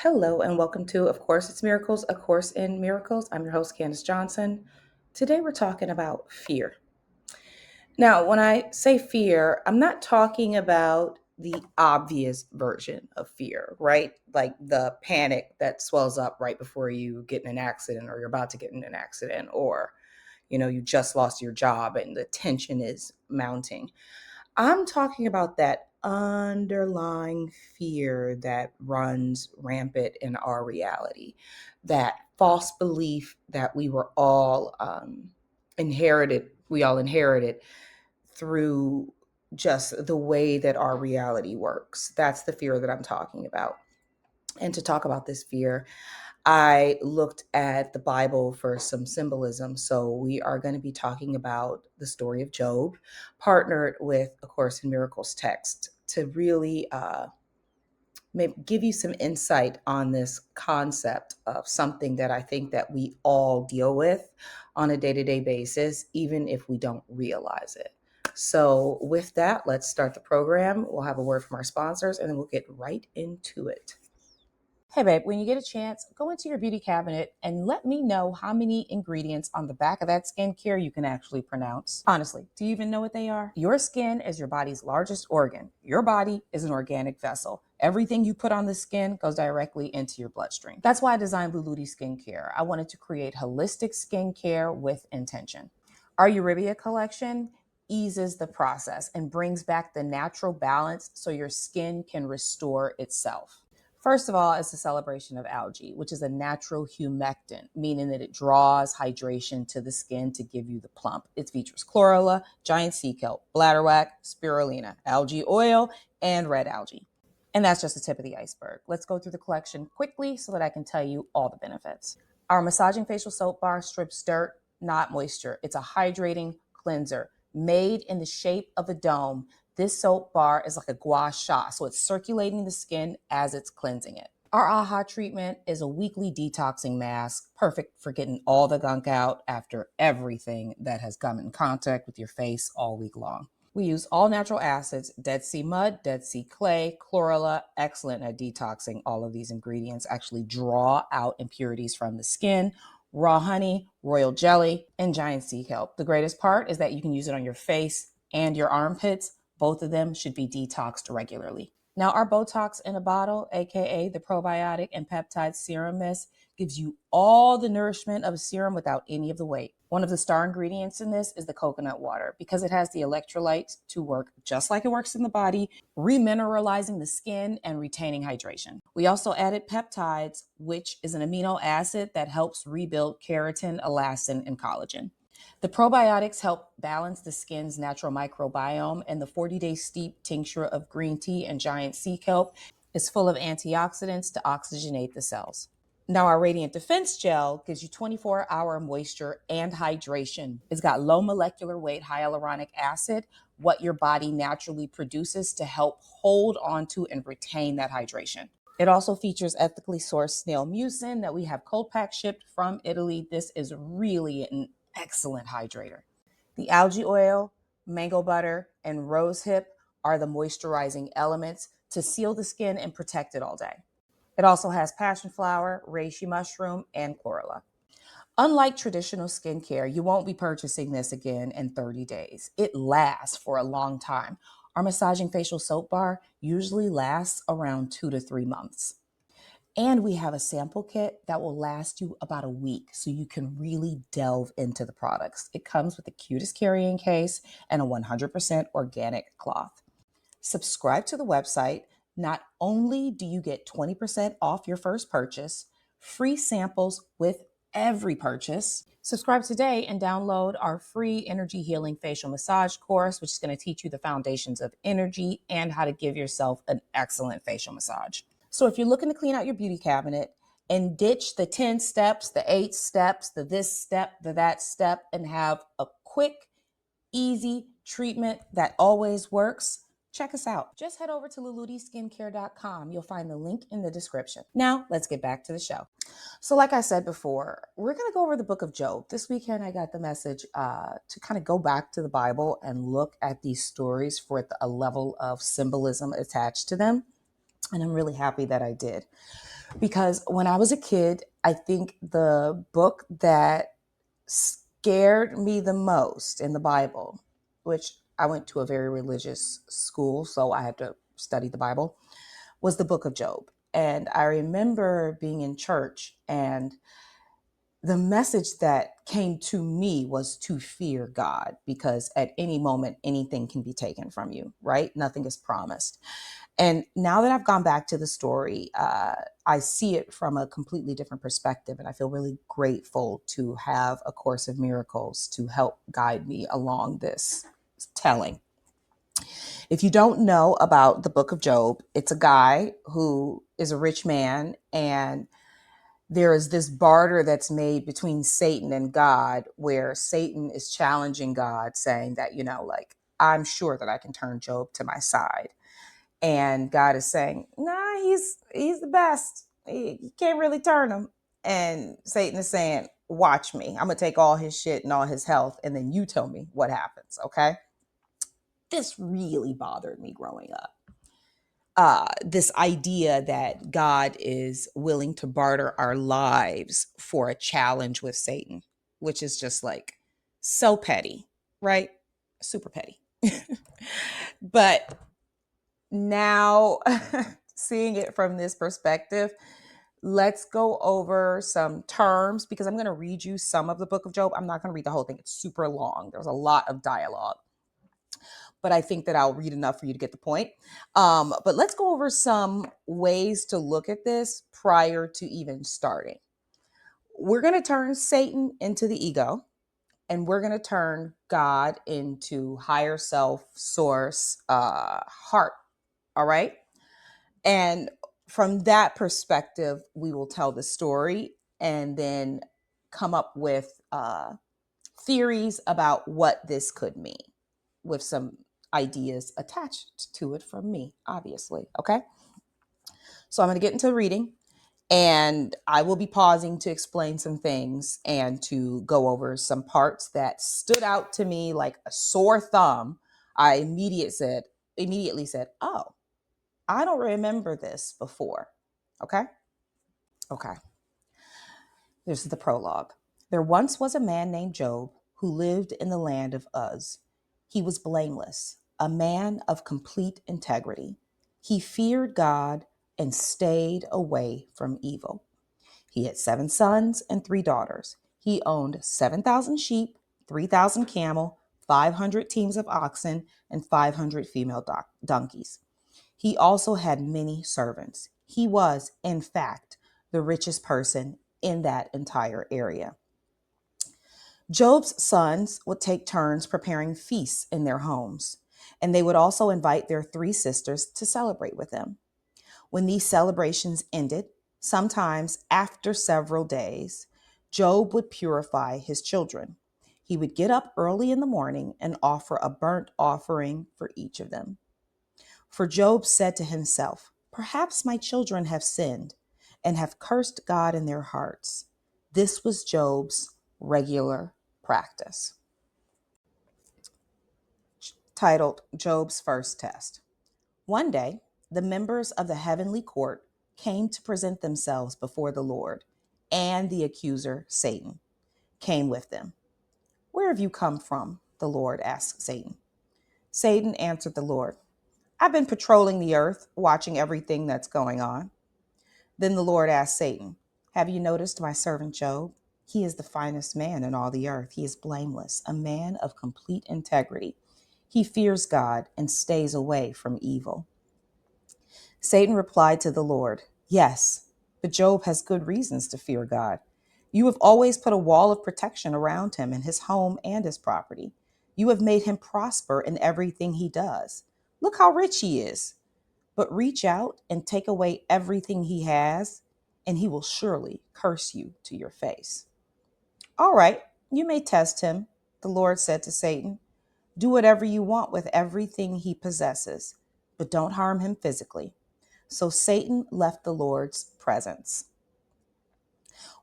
Hello and welcome to Of Course It's Miracles, A Course in Miracles. I'm your host, Candace Johnson. Today we're talking about fear. Now, when I say fear, I'm not talking about the obvious version of fear, right? Like the panic that swells up right before you get in an accident or you're about to get in an accident or, you just lost your job and the tension is mounting. I'm talking about that underlying fear that runs rampant in our reality, that false belief that we all inherited through just the way that our reality works. That's the fear that I'm talking about. And to talk about this fear, I looked at the Bible for some symbolism. So we are going to be talking about the story of Job, partnered with A Course in Miracles text to really maybe give you some insight on this concept of something that I think that we all deal with on a day-to-day basis, even if we don't realize it. So with that, let's start the program. We'll have a word from our sponsors and then we'll get right into it. Hey, babe, when you get a chance, go into your beauty cabinet and let me know how many ingredients on the back of that skincare you can actually pronounce. Honestly, do you even know what they are? Your skin is your body's largest organ. Your body is an organic vessel. Everything you put on the skin goes directly into your bloodstream. That's why I designed Luluti Skincare. I wanted to create holistic skincare with intention. Our Euribia collection eases the process and brings back the natural balance so your skin can restore itself. First of all, it's a celebration of algae, which is a natural humectant, meaning that it draws hydration to the skin to give you the plump. It features chlorella, giant sea kelp, bladderwrack, spirulina, algae oil, and red algae. And that's just the tip of the iceberg. Let's go through the collection quickly so that I can tell you all the benefits. Our massaging facial soap bar strips dirt, not moisture. It's a hydrating cleanser made in the shape of a dome. This soap bar is like a gua sha, so it's circulating the skin as it's cleansing it. Our AHA treatment is a weekly detoxing mask, perfect for getting all the gunk out after everything that has come in contact with your face all week long. We use all natural acids, Dead Sea mud, Dead Sea clay, chlorella, excellent at detoxing. All of these ingredients actually draw out impurities from the skin. Raw honey, royal jelly, and giant sea kelp. The greatest part is that you can use it on your face and your armpits. Both of them should be detoxed regularly. Now, our Botox in a bottle, aka the probiotic and peptide serum mist, gives you all the nourishment of a serum without any of the weight. One of the star ingredients in this is the coconut water because it has the electrolytes to work just like it works in the body, remineralizing the skin and retaining hydration. We also added peptides, which is an amino acid that helps rebuild keratin, elastin, and collagen. The probiotics help balance the skin's natural microbiome, and the 40-day steep tincture of green tea and giant sea kelp is full of antioxidants to oxygenate the cells. Now, our Radiant Defense Gel gives you 24-hour moisture and hydration. It's got low molecular weight hyaluronic acid, what your body naturally produces to help hold on to and retain that hydration. It also features ethically sourced snail mucin that we have cold pack shipped from Italy. This is really an excellent hydrator. The algae oil, mango butter, and rose hip are the moisturizing elements to seal the skin and protect it all day. It also has passion flower, reishi mushroom, and chlorella. Unlike traditional skincare, you won't be purchasing this again in 30 days. It lasts for a long time. Our massaging facial soap bar usually lasts around 2 to 3 months. And we have a sample kit that will last you about a week so you can really delve into the products. It comes with the cutest carrying case and a 100% organic cloth. Subscribe to the website. Not only do you get 20% off your first purchase, free samples with every purchase. Subscribe today and download our free energy healing facial massage course, which is going to teach you the foundations of energy and how to give yourself an excellent facial massage. So if you're looking to clean out your beauty cabinet and ditch the 10 steps, the 8 steps, the this step, the that step, and have a quick, easy treatment that always works, check us out. Just head over to lulutiskincare.com. You'll find the link in the description. Now, let's get back to the show. So like I said before, we're going to go over the book of Job. This weekend, I got the message to kind of go back to the Bible and look at these stories for a level of symbolism attached to them. And I'm really happy that I did. Because when I was a kid, I think the book that scared me the most in the Bible, which I went to a very religious school, so I had to study the Bible, was the book of Job. And I remember being in church, and the message that came to me was to fear God, because at any moment, anything can be taken from you, right? Nothing is promised. And now that I've gone back to the story, I see it from a completely different perspective. And I feel really grateful to have A Course of Miracles to help guide me along this telling. If you don't know about the book of Job, it's a guy who is a rich man, and there is this barter that's made between Satan and God, where Satan is challenging God, saying that, like, I'm sure that I can turn Job to my side. And God is saying, nah, he's the best. You can't really turn him. And Satan is saying, watch me. I'm going to take all his shit and all his health, and then you tell me what happens, okay? This really bothered me growing up. This idea that God is willing to barter our lives for a challenge with Satan, which is just like so petty, right? Super petty. But now, seeing it from this perspective, let's go over some terms, because I'm going to read you some of the book of Job. I'm not going to read the whole thing. It's super long. There's a lot of dialogue, but I think that I'll read enough for you to get the point. But let's go over some ways to look at this prior to even starting. We're going to turn Satan into the ego, and we're going to turn God into higher self, source, heart. All right. And from that perspective, we will tell the story and then come up with theories about what this could mean, with some ideas attached to it from me, obviously. Okay. So I'm going to get into reading, and I will be pausing to explain some things and to go over some parts that stood out to me like a sore thumb. I immediately said, oh, I don't remember this before. Okay. Okay. This is the prologue. There once was a man named Job who lived in the land of Uz. He was blameless, a man of complete integrity. He feared God and stayed away from evil. He had 7 sons and 3 daughters. He owned 7,000 sheep, 3,000 camel, 500 teams of oxen, and 500 female donkeys. He also had many servants. He was, in fact, the richest person in that entire area. Job's sons would take turns preparing feasts in their homes, and they would also invite their 3 sisters to celebrate with them. When these celebrations ended, sometimes after several days, Job would purify his children. He would get up early in the morning and offer a burnt offering for each of them. For Job said to himself, perhaps my children have sinned and have cursed God in their hearts. This was Job's regular practice. Titled Job's First Test. One day, the members of the heavenly court came to present themselves before the Lord, and the accuser, Satan, came with them. Where have you come from? The Lord asked Satan. Satan answered the Lord, I've been patrolling the earth, watching everything that's going on. Then the Lord asked Satan, have you noticed my servant Job? He is the finest man in all the earth. He is blameless, a man of complete integrity. He fears God and stays away from evil. Satan replied to the Lord, yes, but Job has good reasons to fear God. You have always put a wall of protection around him and his home and his property. You have made him prosper in everything he does. Look how rich he is. But reach out and take away everything he has, and he will surely curse you to your face. All right, you may test him, the Lord said to Satan. Do whatever you want with everything he possesses, but don't harm him physically. So Satan left the Lord's presence.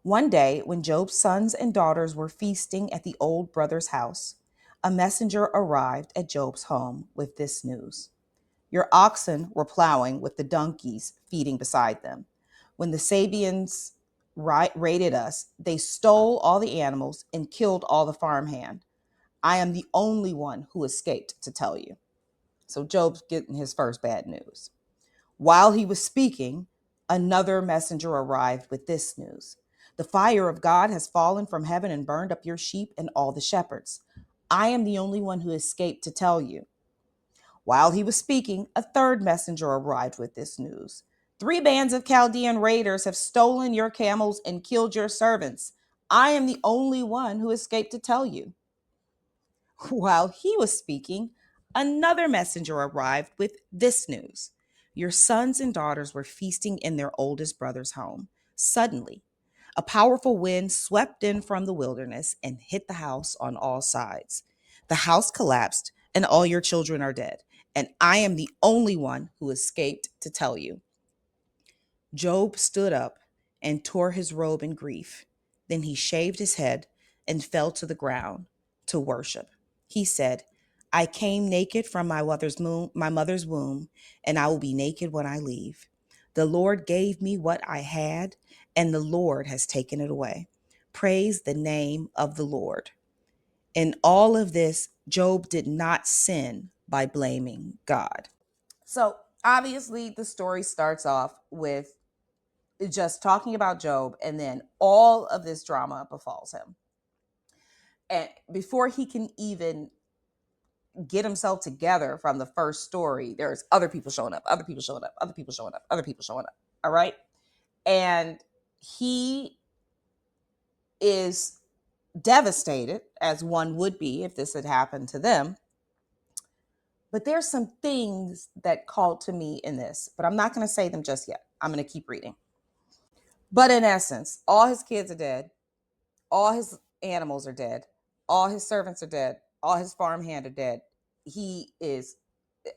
One day, when Job's sons and daughters were feasting at the old brother's house, a messenger arrived at Job's home with this news. Your oxen were plowing with the donkeys feeding beside them. When the Sabians raided us, they stole all the animals and killed all the farmhand. I am the only one who escaped to tell you. So Job's getting his first bad news. While he was speaking, another messenger arrived with this news. The fire of God has fallen from heaven and burned up your sheep and all the shepherds. I am the only one who escaped to tell you. While he was speaking, a third messenger arrived with this news. 3 bands of Chaldean raiders have stolen your camels and killed your servants. I am the only one who escaped to tell you. While he was speaking, another messenger arrived with this news. Your sons and daughters were feasting in their oldest brother's home. Suddenly, a powerful wind swept in from the wilderness and hit the house on all sides. The house collapsed, and all your children are dead. And I am the only one who escaped to tell you. Job stood up and tore his robe in grief. Then he shaved his head and fell to the ground to worship. He said, I came naked from my mother's womb, and I will be naked when I leave. The Lord gave me what I had, and the Lord has taken it away. Praise the name of the Lord. In all of this, Job did not sin by blaming God. So obviously, the story starts off with just talking about Job, and then all of this drama befalls him. And before he can even get himself together from the first story, there's other people showing up, other people showing up, other people showing up, other people showing up. All right. And he is devastated, as one would be if this had happened to them. But there's some things that called to me in this, but I'm not going to say them just yet. I'm going to keep reading. But in essence, all his kids are dead. All his animals are dead. All his servants are dead. All his farmhand are dead.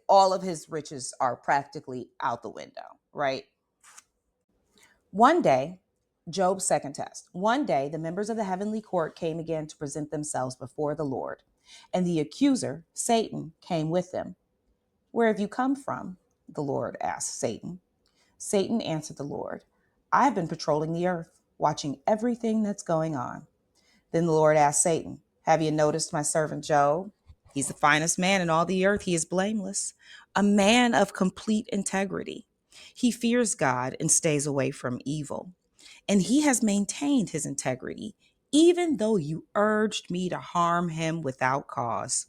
All of his riches are practically out the window, right? One day, Job's second test. One day, the members of the heavenly court came again to present themselves before the Lord, and the accuser, Satan, came with them. Where have you come from? The Lord asked Satan. Satan answered the Lord, I have been patrolling the earth, watching everything that's going on. Then the Lord asked Satan, have you noticed my servant Job? He's the finest man in all the earth. He is blameless, a man of complete integrity. He fears God and stays away from evil. And he has maintained his integrity, even though you urged me to harm him without cause.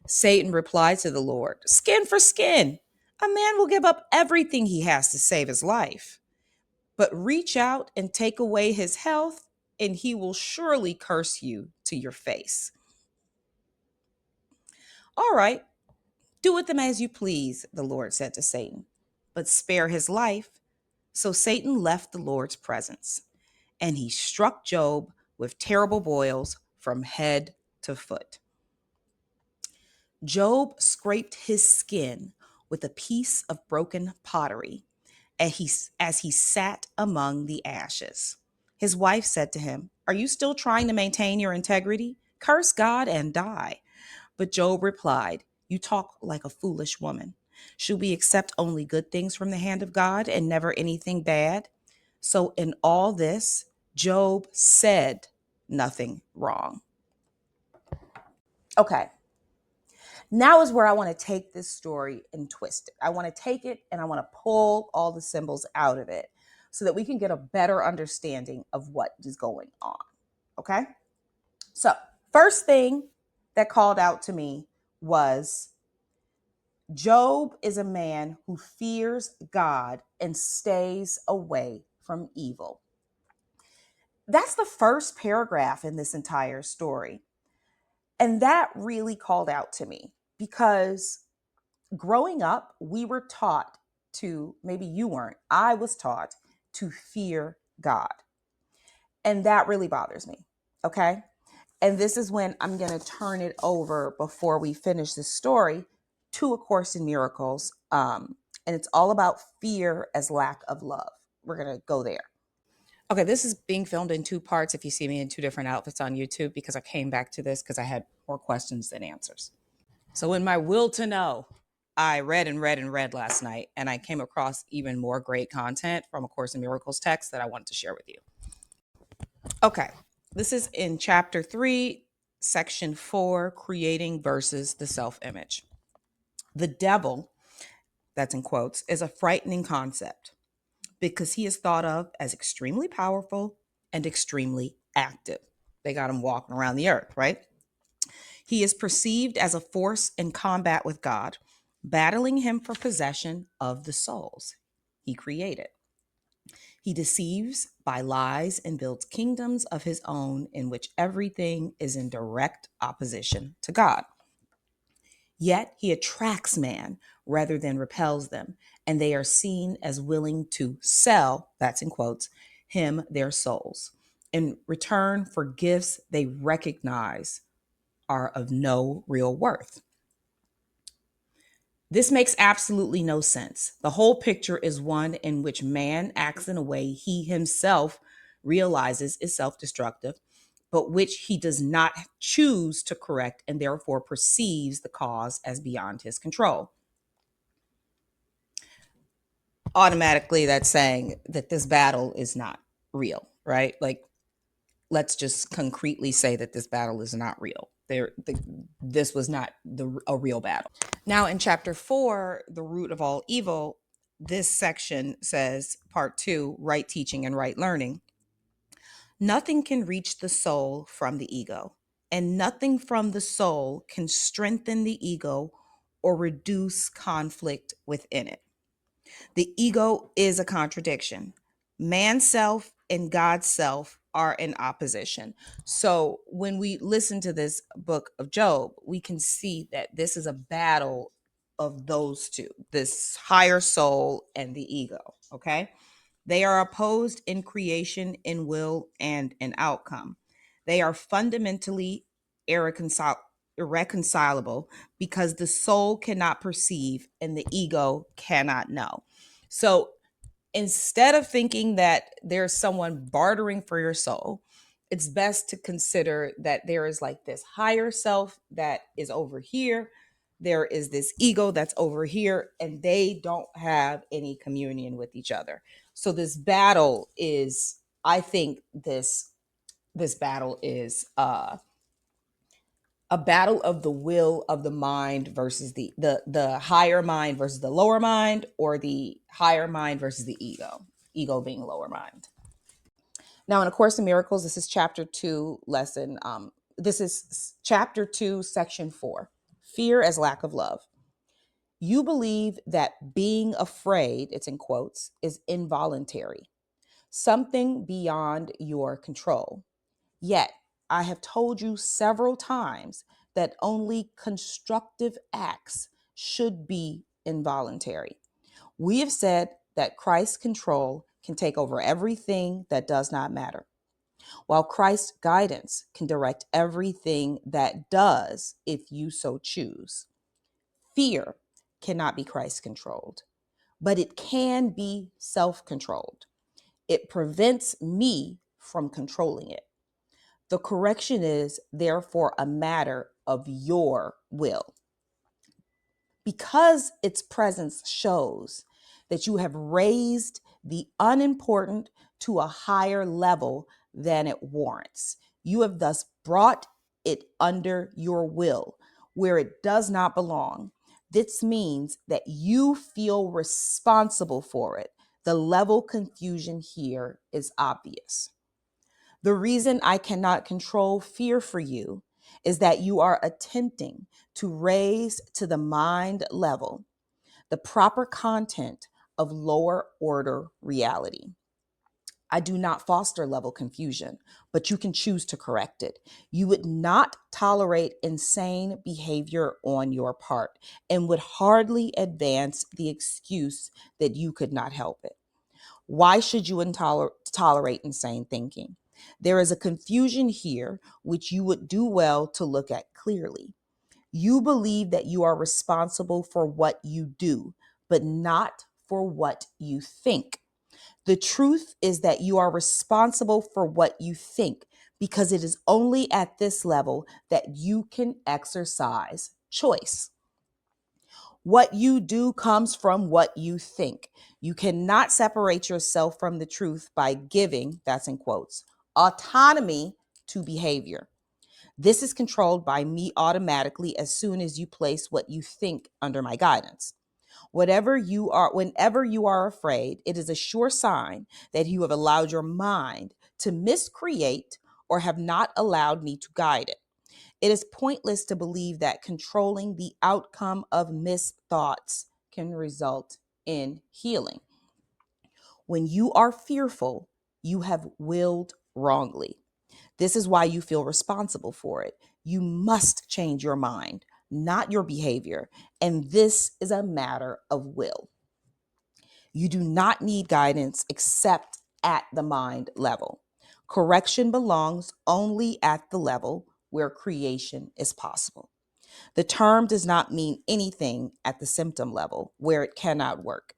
Satan replied to the Lord, skin for skin. A man will give up everything he has to save his life. But reach out and take away his health, and he will surely curse you to your face. All right, do with them as you please, the Lord said to Satan, but spare his life. So Satan left the Lord's presence, and he struck Job with terrible boils from head to foot. Job scraped his skin with a piece of broken pottery as he sat among the ashes. His wife said to him, are you still trying to maintain your integrity? Curse God and die. But Job replied, you talk like a foolish woman. Should we accept only good things from the hand of God and never anything bad? So in all this, Job said nothing wrong. Okay, now is where I want to take this story and twist it. I want to take it and I want to pull all the symbols out of it so that we can get a better understanding of what is going on. Okay? So, first thing that called out to me was Job is a man who fears God and stays away from evil. That's the first paragraph in this entire story. And that really called out to me because growing up, we were taught to, maybe you weren't, I was taught to fear God. And that really bothers me. Okay. And this is when I'm going to turn it over before we finish this story to A Course in Miracles. And it's all about fear as lack of love. We're going to go there. Okay, this is being filmed in 2 parts if you see me in 2 different outfits on YouTube because I came back to this because I had more questions than answers. So in my will to know, I read and read and read last night, and I came across even more great content from A Course in Miracles text that I wanted to share with you. Okay, this is in chapter 3, section 4, creating versus the self-image. The devil, that's in quotes, is a frightening concept because he is thought of as extremely powerful and extremely active. They got him walking around the earth, right? He is perceived as a force in combat with God, battling him for possession of the souls he created. He deceives by lies and builds kingdoms of his own in which everything is in direct opposition to God. Yet he attracts man rather than repels them, and they are seen as willing to sell, that's in quotes, him their souls in return for gifts they recognize are of no real worth. This makes absolutely no sense. The whole picture is one in which man acts in a way he himself realizes is self destructive, but which he does not choose to correct and therefore perceives the cause as beyond his control. Automatically, that's saying that this battle is not real, right? Like, let's just concretely say that this battle is not real. This was not a real battle. Now, in chapter 4, the root of all evil, this section says, part 2, right teaching and right learning. Nothing can reach the soul from the ego, and nothing from the soul can strengthen the ego or reduce conflict within it. The ego is a contradiction. Man's self and God's self are in opposition. So when we listen to this book of Job, we can see that this is a battle of those two, this higher soul and the ego. Okay. They are opposed in creation, in will, and in outcome. They are fundamentally irreconcilable because the soul cannot perceive and the ego cannot know. So instead of thinking that there's someone bartering for your soul, it's best to consider that there is like this higher self that is over here. There is this ego that's over here, and they don't have any communion with each other. So this battle is, I think this battle is a battle of the will of the mind versus the higher mind versus the lower mind, or the higher mind versus the ego being lower mind. Now, in A Course in Miracles, this is chapter 2 lesson. This is chapter 2, section 4, fear as lack of love. You believe that being afraid, it's in quotes, is involuntary, something beyond your control. Yet, I have told you several times that only constructive acts should be involuntary. We have said that Christ's control can take over everything that does not matter, while Christ's guidance can direct everything that does if you so choose. Fear cannot be Christ controlled, but it can be self controlled. It prevents me from controlling it. The correction is therefore a matter of your will. Because its presence shows that you have raised the unimportant to a higher level than it warrants. You have thus brought it under your will, where it does not belong. This means that you feel responsible for it. The level confusion here is obvious. The reason I cannot control fear for you is that you are attempting to raise to the mind level the proper content of lower order reality. I do not foster level confusion, but you can choose to correct it. You would not tolerate insane behavior on your part and would hardly advance the excuse that you could not help it. Why should you tolerate insane thinking? There is a confusion here which you would do well to look at clearly. You believe that you are responsible for what you do, but not for what you think. The truth is that you are responsible for what you think, because it is only at this level that you can exercise choice. What you do comes from what you think. You cannot separate yourself from the truth by giving, that's in quotes, autonomy to behavior. This is controlled by me automatically as soon as you place what you think under my guidance. Whenever you are afraid, it is a sure sign that you have allowed your mind to miscreate or have not allowed me to guide it. It is pointless to believe that controlling the outcome of misthoughts can result in healing. When you are fearful, you have willed wrongly. This is why you feel responsible for it. You must change your mind, not your behavior. And this is a matter of will. You do not need guidance except at the mind level. Correction belongs only at the level where creation is possible. The term does not mean anything at the symptom level where it cannot work.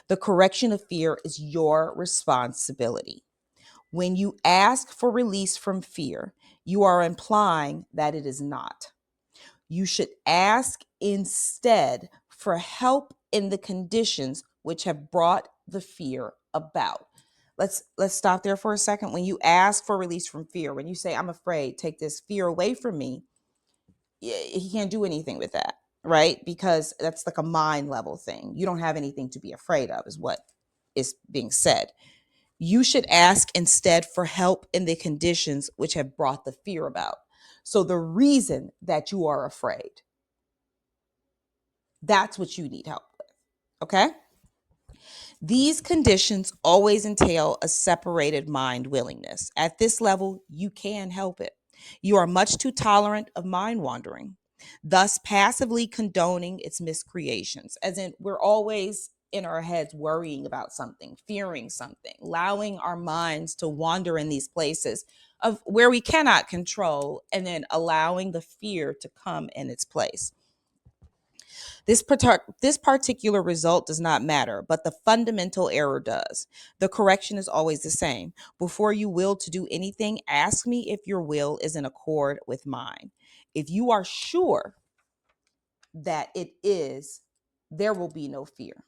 The correction of fear is your responsibility. When you ask for release from fear, you are implying that it is not. You should ask instead for help in the conditions which have brought the fear about. Let's stop there for a second. When you ask for release from fear, when you say, I'm afraid, take this fear away from me, he can't do anything with that, right? Because that's like a mind level thing. You don't have anything to be afraid of, is what is being said. You should ask instead for help in the conditions which have brought the fear about. So the reason that you are afraid, that's what you need help with. Okay? These conditions always entail a separated mind willingness. At this level, you can help it. You are much too tolerant of mind wandering, thus passively condoning its miscreations. As in, we're always in our heads worrying about something, fearing something, allowing our minds to wander in these places of where we cannot control, and then allowing the fear to come in its place. This particular result does not matter, but the fundamental error does. The correction is always the same. Before you will to do anything, ask me if your will is in accord with mine. If you are sure that it is, there will be no fear.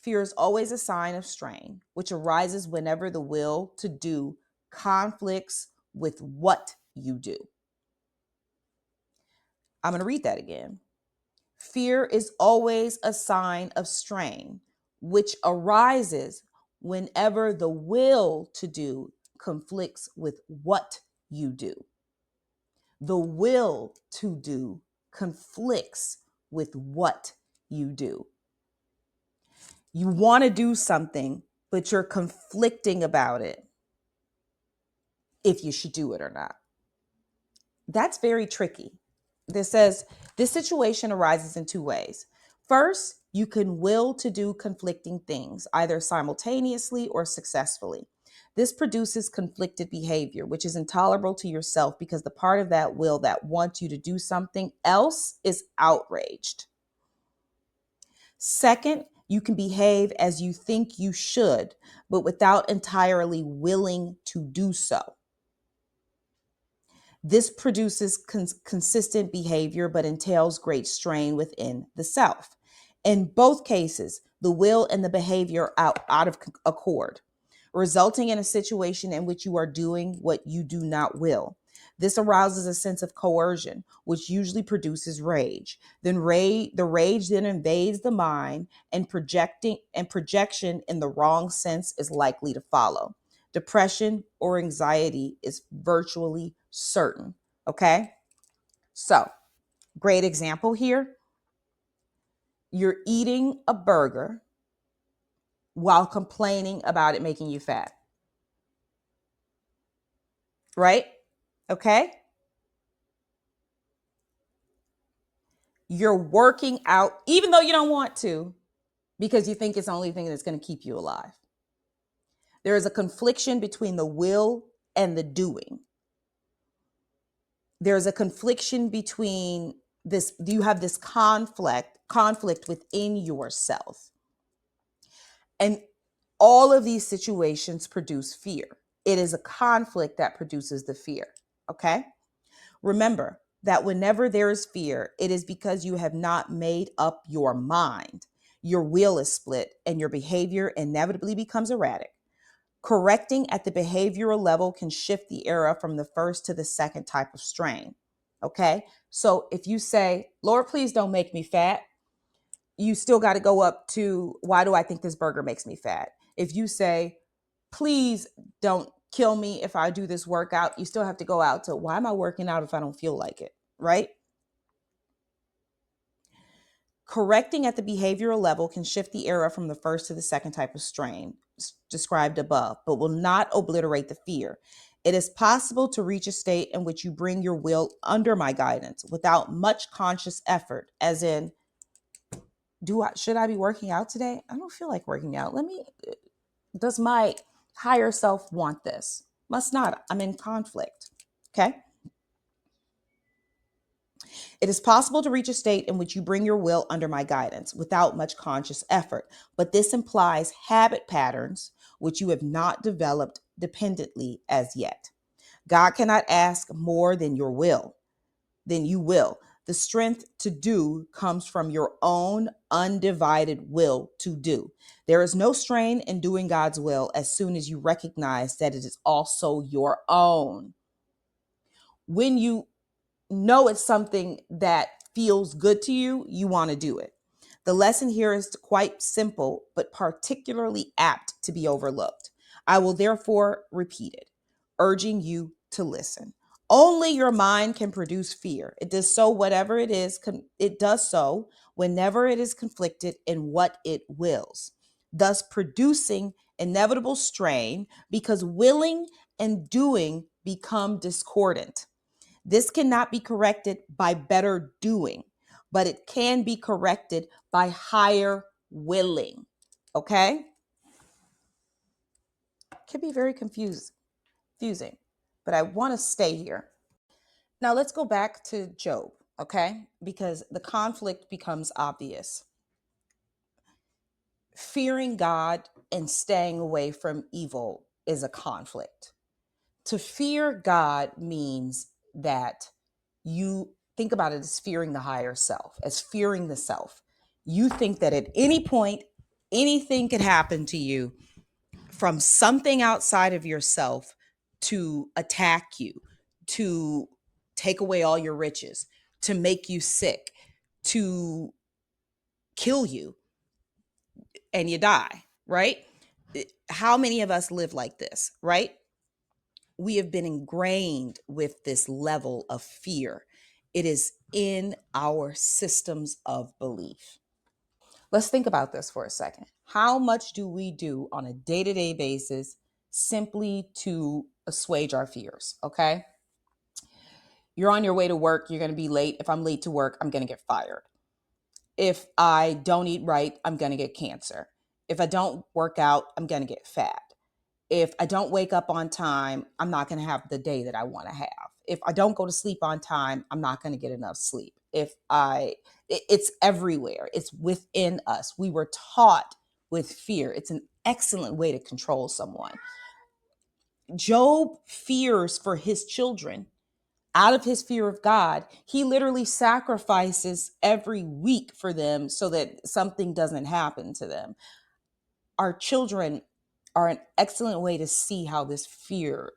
Fear is always a sign of strain, which arises whenever the will to do conflicts with what you do. I'm going to read that again. Fear is always a sign of strain, which arises whenever the will to do conflicts with what you do. The will to do conflicts with what you do. You want to do something, but you're conflicting about it, if you should do it or not. That's very tricky. This says this situation arises in two ways. First, you can will to do conflicting things, either simultaneously or successfully. This produces conflicted behavior, which is intolerable to yourself because the part of that will that wants you to do something else is outraged. Second, you can behave as you think you should, but without entirely willing to do so. This produces consistent behavior, but entails great strain within the self. In both cases, the will and the behavior are out of accord, resulting in a situation in which you are doing what you do not will. This arouses a sense of coercion, which usually produces rage. The rage then invades the mind, and projection in the wrong sense is likely to follow. Depression or anxiety is virtually certain. Okay? So, great example here. You're eating a burger while complaining about it making you fat. Right? Okay? You're working out even though you don't want to because you think it's the only thing that's going to keep you alive. There is a confliction between the will and the doing. There's a confliction between this, you have this conflict within yourself. And all of these situations produce fear. It is a conflict that produces the fear. Okay? Remember that whenever there is fear, it is because you have not made up your mind. Your will is split and your behavior inevitably becomes erratic. Correcting at the behavioral level can shift the era from the first to the second type of strain. Okay. So if you say, Lord, please don't make me fat, you still got to go up to, why do I think this burger makes me fat? If you say, please don't kill me if I do this workout, you still have to go out to, why am I working out if I don't feel like it? Right? Correcting at the behavioral level can shift the era from the first to the second type of strain described above, but will not obliterate the fear. It is possible to reach a state in which you bring your will under my guidance without much conscious effort, as in, should I be working out today? I don't feel like working out. Does my higher self want this? Must not. I'm in conflict. Okay. It is possible to reach a state in which you bring your will under my guidance without much conscious effort, but this implies habit patterns which you have not developed dependently as yet. God cannot ask more than you will. The strength to do comes from your own undivided will to do. There is no strain in doing God's will as soon as you recognize that it is also your own. When you know it's something that feels good to you, you want to do it. The lesson here is quite simple, but particularly apt to be overlooked. I will therefore repeat it, urging you to listen. Only your mind can produce fear. It does so whatever it is, it does so whenever it is conflicted in what it wills, thus producing inevitable strain because willing and doing become discordant. This cannot be corrected by better doing, but it can be corrected by higher willing. Okay? It can be very confusing, but I want to stay here. Now let's go back to Job, okay? Because the conflict becomes obvious. Fearing God and staying away from evil is a conflict. To fear God means that you think about it as fearing the higher self, as fearing the self. You think that at any point, anything could happen to you from something outside of yourself to attack you, to take away all your riches, to make you sick, to kill you, and you die, right? How many of us live like this, right? We have been ingrained with this level of fear. It is in our systems of belief. Let's think about this for a second. How much do we do on a day-to-day basis simply to assuage our fears? Okay. You're on your way to work. You're going to be late. If I'm late to work, I'm going to get fired. If I don't eat right, I'm going to get cancer. If I don't work out, I'm going to get fat. If I don't wake up on time, I'm not going to have the day that I want to have. If I don't go to sleep on time, I'm not going to get enough sleep. It's everywhere. It's within us. We were taught with fear. It's an excellent way to control someone. Job fears for his children. Out of his fear of God, he literally sacrifices every week for them so that something doesn't happen to them. Our children are an excellent way to see how this fear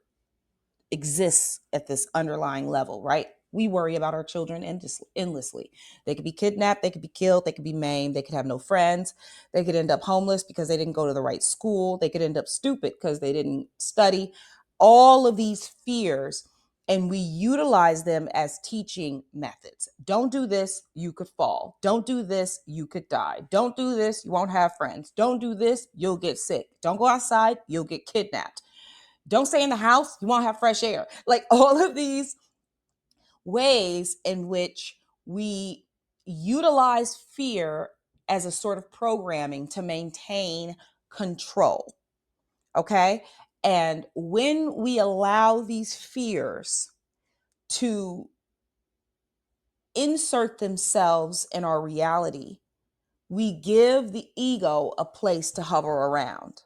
exists at this underlying level, right? We worry about our children endlessly. They could be kidnapped, they could be killed, they could be maimed, they could have no friends, they could end up homeless because they didn't go to the right school, they could end up stupid because they didn't study. All of these fears, and we utilize them as teaching methods. Don't do this, you could fall. Don't do this, you could die. Don't do this, you won't have friends. Don't do this, you'll get sick. Don't go outside, you'll get kidnapped. Don't stay in the house, you won't have fresh air. Like all of these ways in which we utilize fear as a sort of programming to maintain control. Okay. And when we allow these fears to insert themselves in our reality, we give the ego a place to hover around.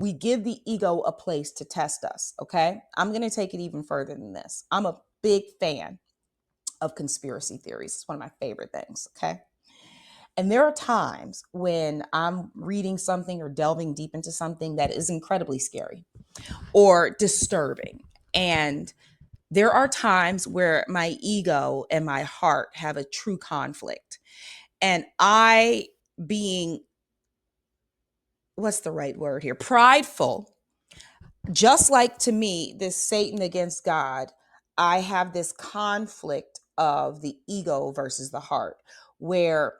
We give the ego a place to test us. Okay. I'm going to take it even further than this. I'm a big fan of conspiracy theories. It's one of my favorite things. Okay. And there are times when I'm reading something or delving deep into something that is incredibly scary or disturbing. And there are times where my ego and my heart have a true conflict. And I, being, what's the right word here? Prideful, just like to me, this Satan against God, I have this conflict of the ego versus the heart, where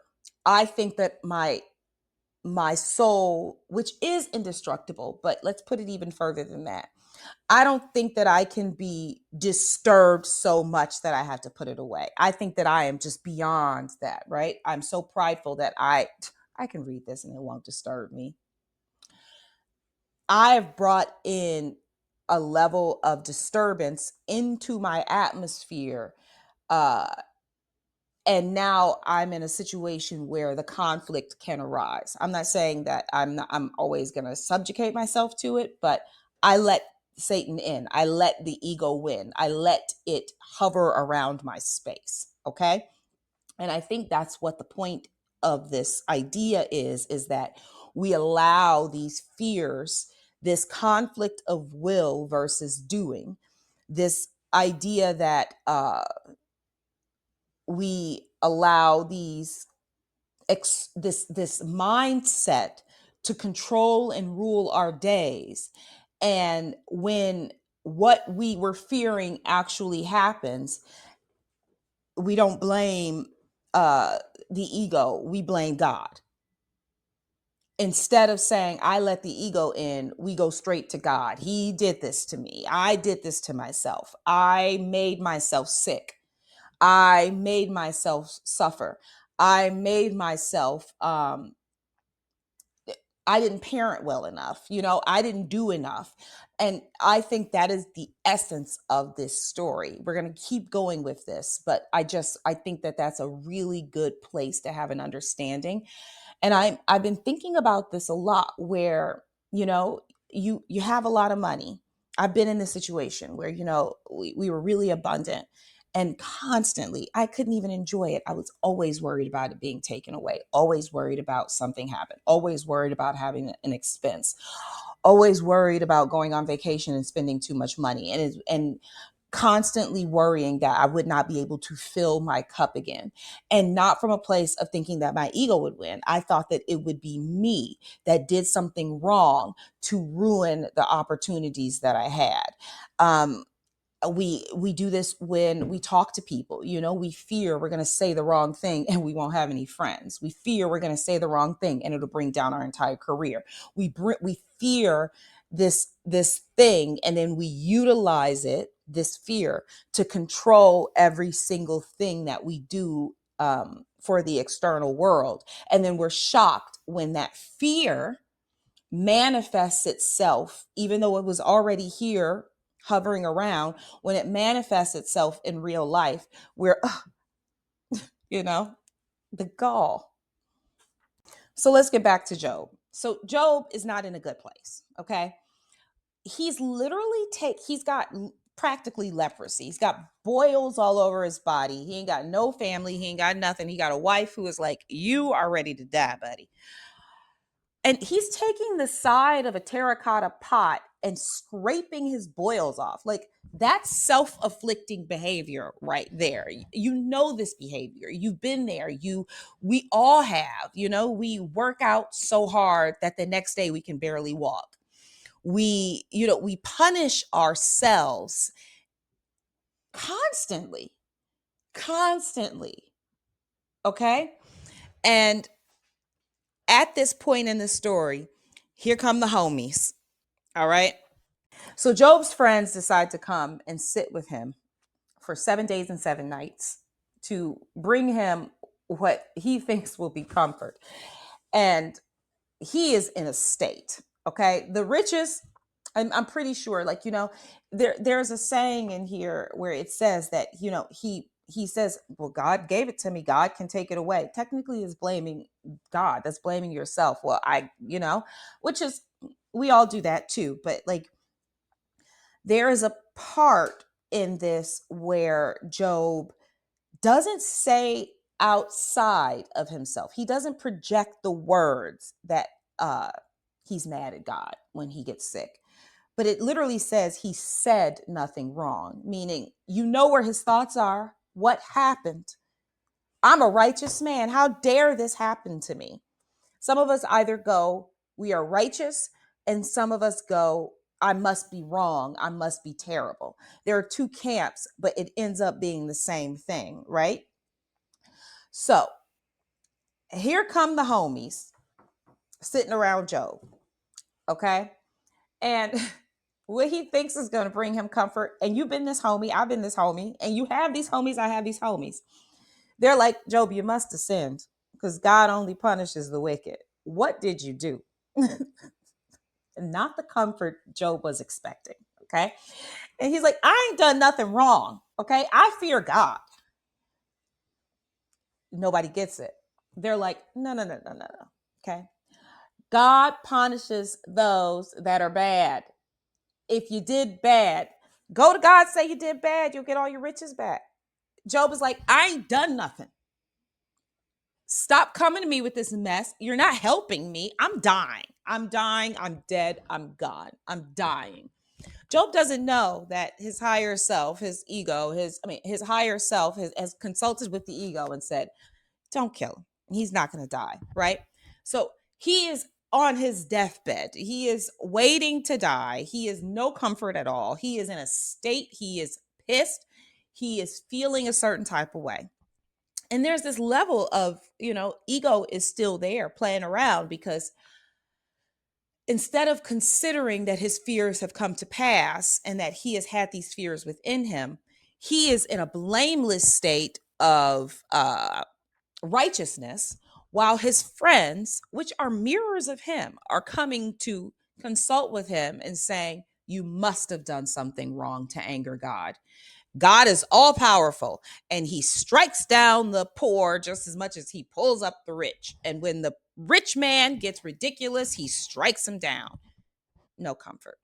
I think that my soul, which is indestructible, but let's put it even further than that. I don't think that I can be disturbed so much that I have to put it away. I think that I am just beyond that, right? I'm so prideful that I can read this and it won't disturb me. I've brought in a level of disturbance into my atmosphere, uh, and now I'm in a situation where the conflict can arise. I'm not saying that I'm always going to subjugate myself to it, but I let Satan in. I let the ego win. I let it hover around my space. Okay? And I think that's what the point of this idea is that we allow these fears, this conflict of will versus doing, this idea that we allow this mindset to control and rule our days. And when what we were fearing actually happens, we don't blame uh the ego, we blame God. Instead of saying I let the ego in, we go straight to God. He did this to me, I did this to myself, I made myself sick, I made myself suffer, I made myself I didn't parent well enough, I didn't do enough. And I think that is the essence of this story. We're going to keep going with this, but I think that that's a really good place to have an understanding. And I've been thinking about this a lot, where you know you have a lot of money. I've been in this situation where we were really abundant, and constantly I couldn't even enjoy it. I was always worried about it being taken away, always worried about something happen, always worried about having an expense, always worried about going on vacation and spending too much money, and constantly worrying that I would not be able to fill my cup again. And not from a place of thinking that my ego would win. I thought that it would be me that did something wrong to ruin the opportunities that I had. Um, we do this when we talk to people. We fear we're going to say the wrong thing and we won't have any friends. We fear we're going to say the wrong thing and it'll bring down our entire career. We fear this thing, and then we utilize this fear to control every single thing that we do, for the external world. And then we're shocked when that fear manifests itself, even though it was already here hovering around. When it manifests itself in real life, we're you know the gall. So let's get back to Job. So Job is not in a good place. Okay. He's got practically leprosy. He's got boils all over his body. He ain't got no family, he ain't got nothing. He got a wife who is like, you are ready to die, buddy. And he's taking the side of a terracotta pot and scraping his boils off. Like, that's self-afflicting behavior right there. This behavior. You've been there. We all have. We work out so hard that the next day we can barely walk. We punish ourselves constantly. Constantly. Okay? And at this point in the story, here come the homies. All right. So Job's friends decide to come and sit with him for 7 days and 7 nights to bring him what he thinks will be comfort. And he is in a state. Okay. The richest, I'm pretty sure, there's a saying in here where it says that, he says, well, God gave it to me, God can take it away. Technically is blaming God. That's blaming yourself. Well, which is, we all do that too. But there is a part in this where Job doesn't say outside of himself. He doesn't project the words that uh, he's mad at God when he gets sick. But it literally says he said nothing wrong, meaning you know where his thoughts are. What happened? I'm a righteous man. How dare this happen to me? Some of us either go, we are righteous, and some of us go, I must be wrong. I must be terrible. There are two camps, but it ends up being the same thing, right? So here come the homies sitting around Job, okay? And what he thinks is going to bring him comfort, and you've been this homie, I've been this homie, and you have these homies, I have these homies. They're like, Job, you must have sinned because God only punishes the wicked. What did you do? Not the comfort Job was expecting, okay? And he's like, I ain't done nothing wrong, okay? I fear God. Nobody gets it. They're like, no, no, no, no, no, no, okay? God punishes those that are bad. If you did bad, go to God, say you did bad, you'll get all your riches back. Job is like, I ain't done nothing. Stop coming to me with this mess. You're not helping me. I'm dying. I'm dying. I'm dead. I'm gone. I'm dying. Job doesn't know that his higher self, his ego, his higher self has consulted with the ego and said, don't kill him. He's not going to die, right? So he is on his deathbed. He is waiting to die. He is no comfort at all. He is in a state. He is pissed. He is feeling a certain type of way. And there's this level of, ego is still there playing around because instead of considering that his fears have come to pass and that he has had these fears within him, he is in a blameless state of righteousness, while his friends, which are mirrors of him, are coming to consult with him and saying, you must have done something wrong to anger God. God is all powerful and he strikes down the poor just as much as he pulls up the rich. And when the rich man gets ridiculous, he strikes him down. No comfort.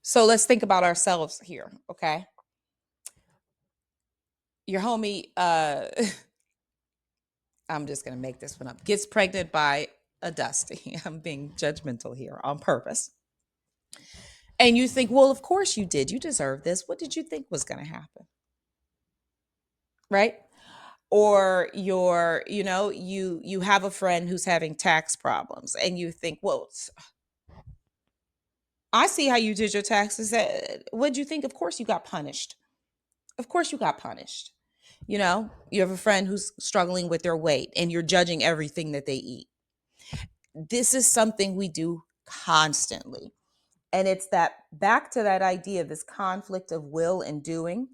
So let's think about ourselves here, okay? Your homie, I'm just going to make this one up, gets pregnant by a Dusty. I'm being judgmental here on purpose. And you think, well, of course you did. You deserve this. What did you think was going to happen? Right? Or you have a friend who's having tax problems and you think, well, I see how you did your taxes. What'd you think? Of course you got punished. Of course you got punished. You have a friend who's struggling with their weight and you're judging everything that they eat. This is something we do constantly. And it's that back to that idea, this conflict of will and doing,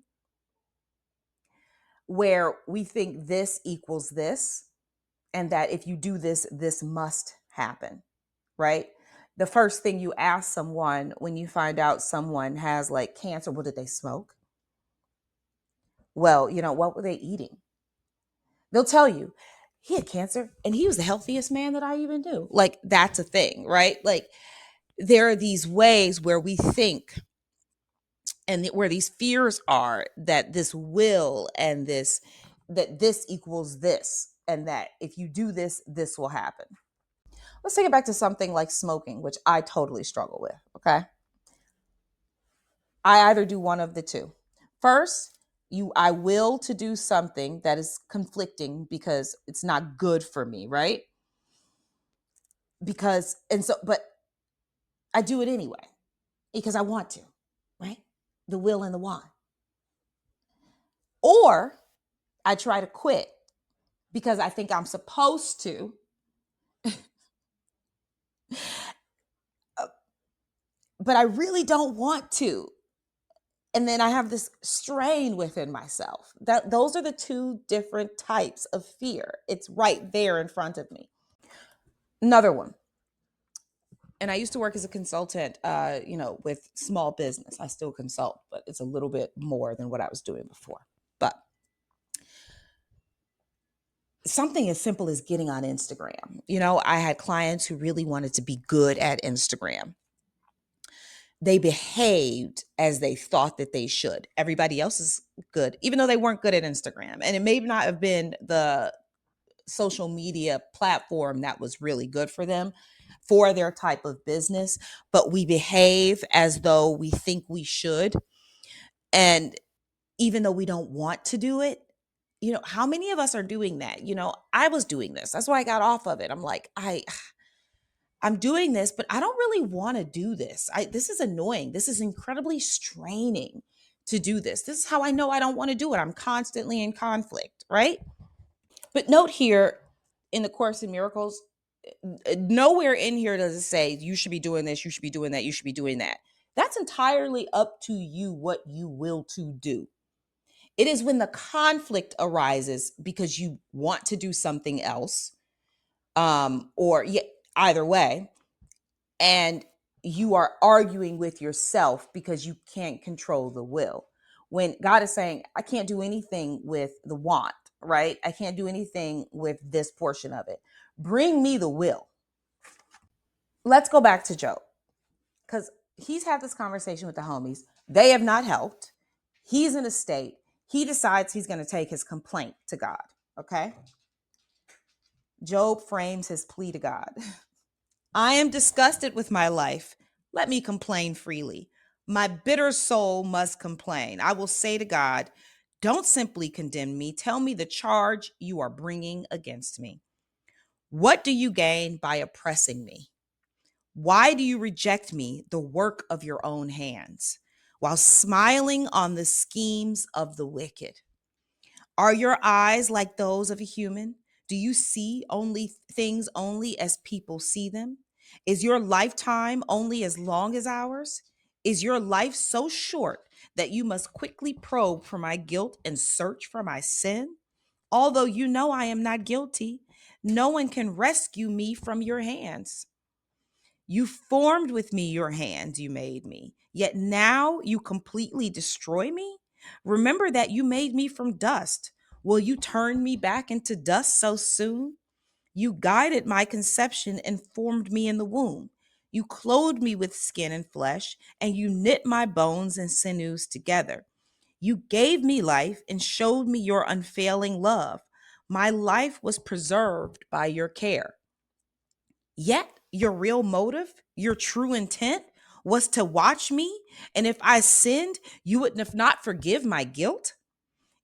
where we think this equals this, and that if you do this, this must happen, right? The first thing you ask someone when you find out someone has like cancer, what did they smoke? Well, what were they eating? They'll tell you, he had cancer and he was the healthiest man that I even knew. Like, that's a thing, right? Like, there are these ways where we think and where these fears are that this will and that this equals this, and that if you do this, this will happen. Let's take it back to something like smoking, which I totally struggle with. Okay. I either do one of the two. First, I will to do something that is conflicting because it's not good for me, right? But I do it anyway because I want to, right? The will and the want. Or I try to quit because I think I'm supposed to, but I really don't want to. And then I have this strain within myself. Those are the two different types of fear. It's right there in front of me. Another one. And I used to work as a consultant, with small business. I still consult, but it's a little bit more than what I was doing before. But something as simple as getting on Instagram. I had clients who really wanted to be good at Instagram. they behaved as they thought that they should. Everybody else is good, even though they weren't good at Instagram. And it may not have been the social media platform that was really good for them for their type of business, but we behave as though we think we should. And even though we don't want to do it, how many of us are doing that? I was doing this. That's why I got off of it. I'm like, I'm doing this, but I don't really want to do this. This is annoying. This is incredibly straining to do this. This is how I know I don't want to do it. I'm constantly in conflict, right? But note here in the Course in Miracles, nowhere in here does it say you should be doing this, you should be doing that, you should be doing that. That's entirely up to you what you will to do. It is when the conflict arises because you want to do something else, or either way, and you are arguing with yourself because you can't control the will. When God is saying, I can't do anything with the want, right? I can't do anything with this portion of it. Bring me the will. Let's go back to Job, because he's had this conversation with the homies. They have not helped. He's in a state. He decides he's going to take his complaint to God. Okay. Job frames his plea to God. I am disgusted with my life. Let me complain freely. My bitter soul must complain. I will say to God, don't simply condemn me. Tell me the charge you are bringing against me. What do you gain by oppressing me? Why do you reject me, the work of your own hands, while smiling on the schemes of the wicked? Are your eyes like those of a human? Do you see only things only as people see them? Is your lifetime only as long as ours? Is your life so short that you must quickly probe for my guilt and search for my sin? Although you know I am not guilty, no one can rescue me from your hands. You formed with me your hands, you made me. Yet now you completely destroy me? Remember that you made me from dust. Will you turn me back into dust so soon? You guided my conception and formed me in the womb. You clothed me with skin and flesh, and you knit my bones and sinews together. You gave me life and showed me your unfailing love. My life was preserved by your care. Yet your real motive, your true intent was to watch me. And if I sinned, you would not forgive my guilt.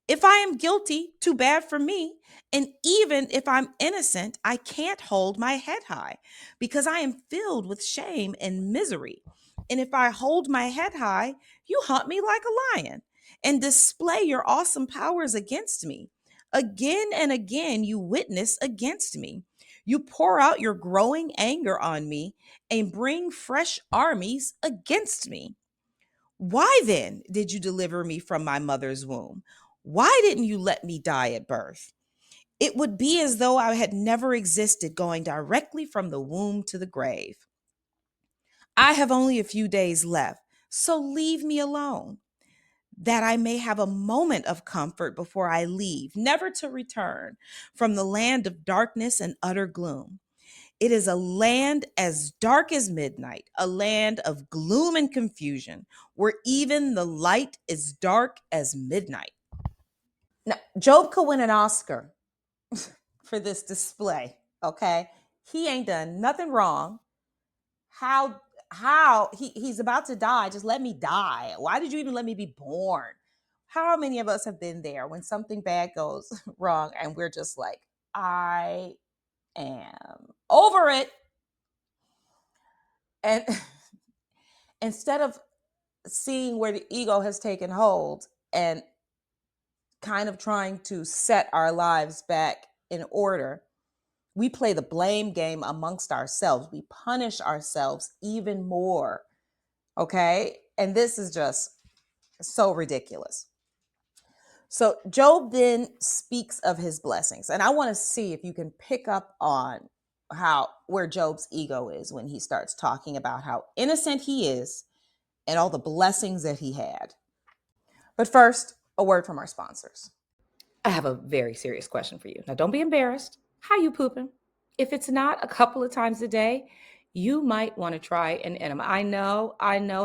If I am guilty, too bad for me. And even if I'm innocent, I can't hold my head high because I am filled with shame and misery. And if I hold my head high, you hunt me like a lion and display your awesome powers against me. Again and again, you witness against me. You pour out your growing anger on me and bring fresh armies against me. Why then did you deliver me from my mother's womb? Why didn't you let me die at birth? It would be as though I had never existed, going directly from the womb to the grave. I have only a few days left, so leave me alone, that I may have a moment of comfort before I leave, never to return from the land of darkness and utter gloom. It is a land as dark as midnight, a land of gloom and confusion, where even the light is dark as midnight. Now, Job could win an Oscar for this display, okay? He ain't done nothing wrong. He's about to die. Just let me die. Why did you even let me be born? How many of us have been there when something bad goes wrong and we're just like, I am over it. And instead of seeing where the ego has taken hold and kind of trying to set our lives back in order, we play the blame game amongst ourselves. We punish ourselves even more. Okay. And this is just so ridiculous. So Job then speaks of his blessings. And I want to see if you can pick up on where Job's ego is when he starts talking about how innocent he is and all the blessings that he had. But first, a word from our sponsors. I have a very serious question for you. Now, don't be embarrassed. How you pooping? If it's not a couple of times a day, you might want to try an enema. I know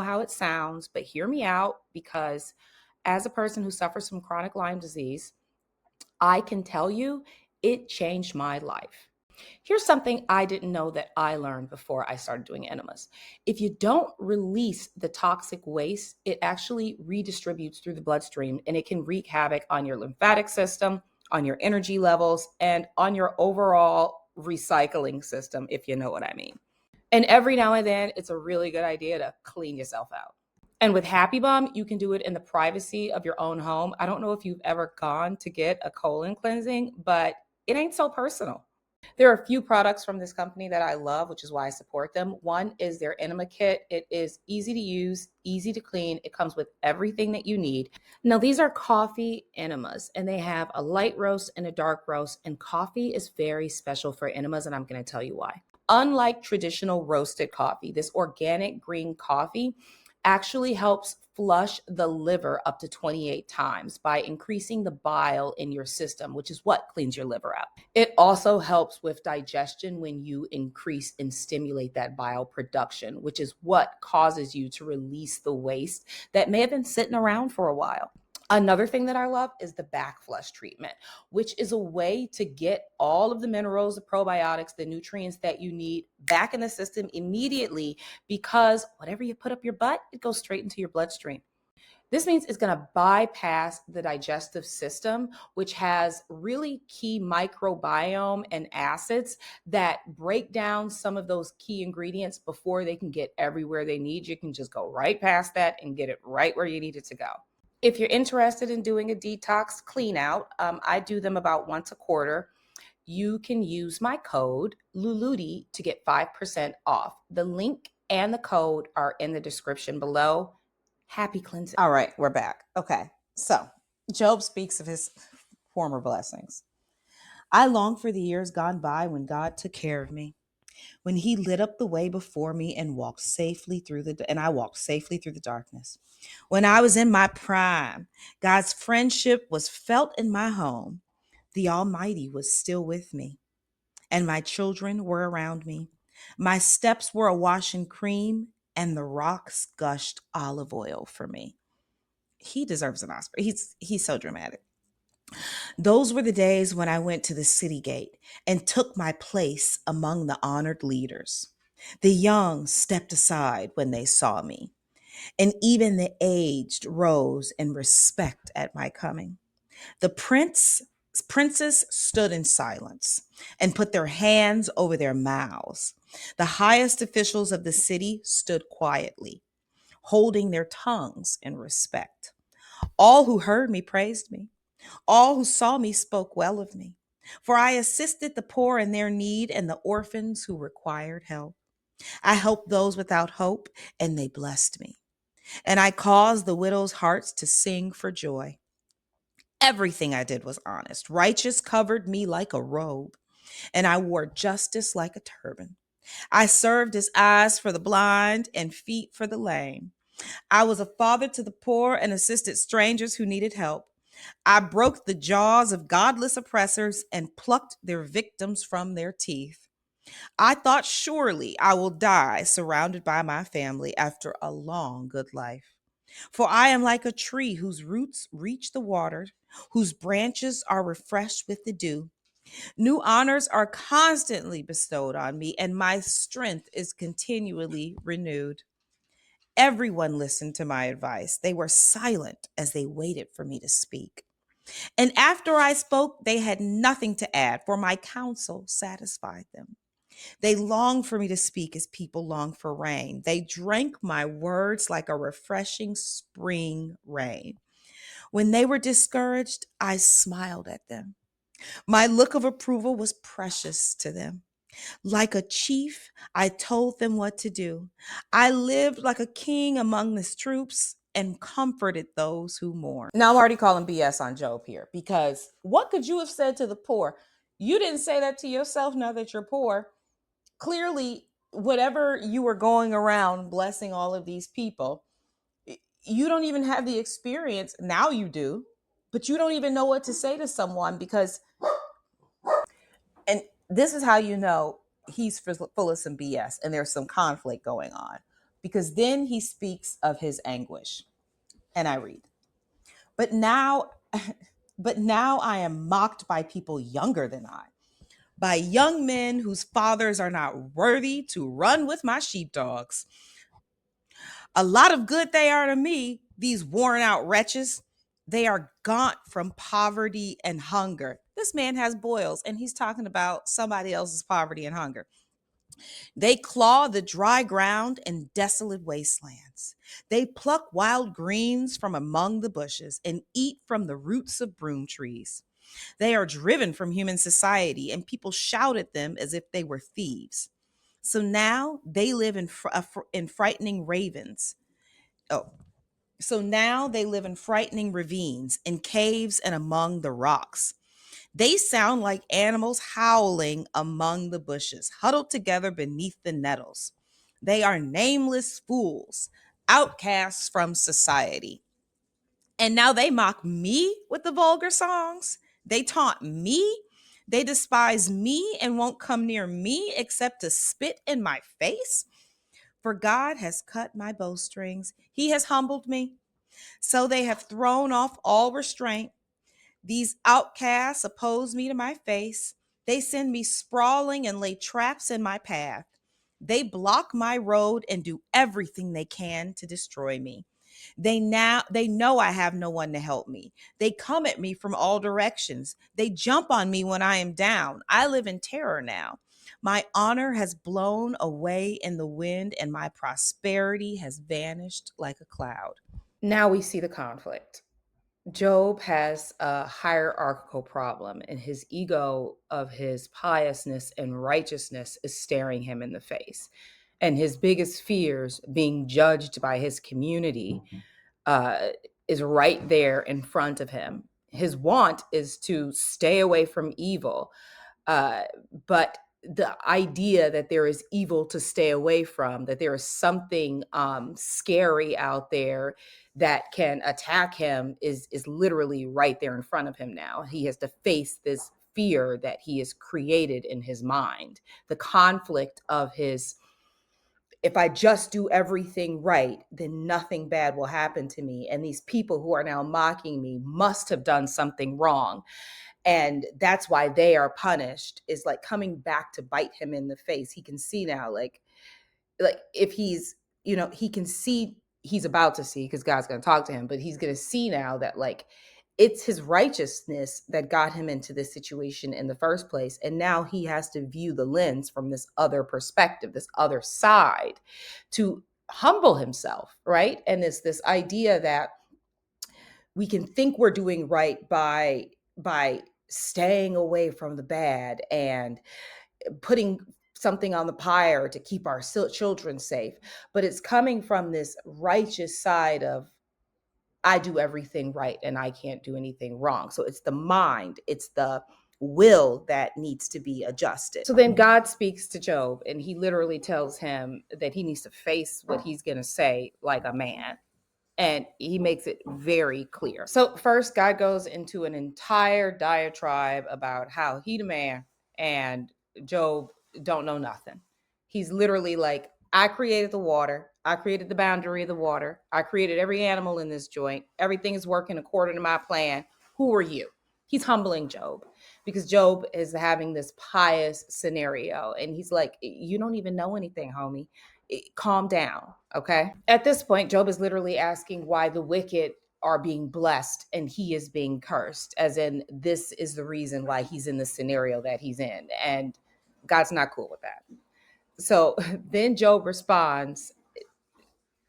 how it sounds, but hear me out, because as a person who suffers from chronic Lyme disease, I can tell you it changed my life. Here's something I didn't know that I learned before I started doing enemas. If you don't release the toxic waste, it actually redistributes through the bloodstream, and it can wreak havoc on your lymphatic system, on your energy levels, and on your overall recycling system, if you know what I mean. And every now and then, it's a really good idea to clean yourself out. And with Happy Balm, you can do it in the privacy of your own home. I don't know if you've ever gone to get a colon cleansing, but it ain't so personal. There are a few products from this company that I love, which is why I support them. One is their enema kit. It is easy to use, easy to clean. It comes with everything that you need. Now, these are coffee enemas, and they have a light roast and a dark roast. And coffee is very special for enemas, and I'm going to tell you why. Unlike traditional roasted coffee, this organic green coffee actually helps flush the liver up to 28 times by increasing the bile in your system, which is what cleans your liver out. It also helps with digestion when you increase and stimulate that bile production, which is what causes you to release the waste that may have been sitting around for a while. Another thing that I love is the back flush treatment, which is a way to get all of the minerals, the probiotics, the nutrients that you need back in the system immediately, because whatever you put up your butt, it goes straight into your bloodstream. This means it's going to bypass the digestive system, which has really key microbiome and acids that break down some of those key ingredients before they can get everywhere they need. You can just go right past that and get it right where you need it to go. If you're interested in doing a detox clean out, I do them about once a quarter. You can use my code LULUDI to get 5% off. The link and the code are in the description below. Happy cleansing. All right, we're back. Okay, so Job speaks of his former blessings. I long for the years gone by when God took care of me, when He lit up the way before me and I walked safely through the darkness. When I was in my prime, God's friendship was felt in my home. The Almighty was still with me, and my children were around me. My steps were awash in cream, and the rocks gushed olive oil for me. He deserves an Oscar. He's so dramatic. Those were the days when I went to the city gate and took my place among the honored leaders. The young stepped aside when they saw me, and even the aged rose in respect at my coming. The princes stood in silence and put their hands over their mouths. The highest officials of the city stood quietly, holding their tongues in respect. All who heard me praised me. All who saw me spoke well of me. For I assisted the poor in their need and the orphans who required help. I helped those without hope, and they blessed me. And I caused the widows' hearts to sing for joy. Everything I did was honest. Righteous covered me like a robe, and I wore justice like a turban. I served as eyes for the blind and feet for the lame. I was a father to the poor and assisted strangers who needed help. I broke the jaws of godless oppressors and plucked their victims from their teeth. I thought, surely I will die surrounded by my family after a long, good life. For I am like a tree whose roots reach the water, whose branches are refreshed with the dew. New honors are constantly bestowed on me, and my strength is continually renewed. Everyone listened to my advice. They were silent as they waited for me to speak. And after I spoke, they had nothing to add, for my counsel satisfied them. They longed for me to speak as people long for rain. They drank my words like a refreshing spring rain. When they were discouraged, I smiled at them. My look of approval was precious to them. Like a chief, I told them what to do. I lived like a king among the troops and comforted those who mourned. Now, I'm already calling BS on Job here, because what could you have said to the poor? You didn't say that to yourself now that you're poor. Clearly, whatever you were going around blessing all of these people, you don't even have the experience. Now you do, but you don't even know what to say to someone, because, and this is how you know he's full of some BS and there's some conflict going on. Because then he speaks of his anguish. And I read, but now, but now I am mocked by people younger than I, by young men whose fathers are not worthy to run with my sheepdogs. A lot of good they are to me, these worn out wretches. They are gaunt from poverty and hunger. This man has boils, and he's talking about somebody else's poverty and hunger. They claw the dry ground and desolate wastelands. They pluck wild greens from among the bushes and eat from the roots of broom trees. They are driven from human society, and people shout at them as if they were thieves. So now they live in frightening ravens. Oh, so now they live in frightening ravines, in caves, and among the rocks. They sound like animals howling among the bushes, huddled together beneath the nettles. They are nameless fools, outcasts from society. And now they mock me with the vulgar songs. They taunt me. They despise me and won't come near me except to spit in my face. For God has cut my bowstrings. He has humbled me. So they have thrown off all restraint. These outcasts oppose me to my face. They send me sprawling and lay traps in my path. They block my road and do everything they can to destroy me. They know I have no one to help me. They come at me from all directions. They jump on me when I am down. I live in terror now. My honor has blown away in the wind and my prosperity has vanished like a cloud. Now we see the conflict. Job has a hierarchical problem, and his ego of his piousness and righteousness is staring him in the face. And his biggest fears, being judged by his community, uh, is right there in front of him. His want is to stay away from evil, uh, but the idea that there is evil to stay away from, that there is something scary out there that can attack him, is literally right there in front of him now. He has to face this fear that he has created in his mind, the conflict of his, if I just do everything right, then nothing bad will happen to me. And these people who are now mocking me must have done something wrong. And that's why they are punished, is like coming back to bite him in the face. He can see now, like if he's, he can see, he's about to see because God's going to talk to him, but he's going to see now that like it's his righteousness that got him into this situation in the first place. And now he has to view the lens from this other perspective, this other side, to humble himself, right? And it's this idea that we can think we're doing right by staying away from the bad and putting something on the pyre to keep our children safe, but it's coming from this righteous side of, I do everything right and I can't do anything wrong. So it's the mind, it's the will that needs to be adjusted. So then God speaks to Job and he literally tells him that he needs to face what he's going to say like a man. And he makes it very clear. So first, God goes into an entire diatribe about how he the man and Job don't know nothing. He's literally like, I created the water. I created the boundary of the water. I created every animal in this joint. Everything is working according to my plan. Who are you? He's humbling Job because Job is having this pious scenario. And he's like, you don't even know anything, homie. Calm down. Okay. At this point, Job is literally asking why the wicked are being blessed and he is being cursed, as in, this is the reason why he's in the scenario that he's in. And God's not cool with that. So then Job responds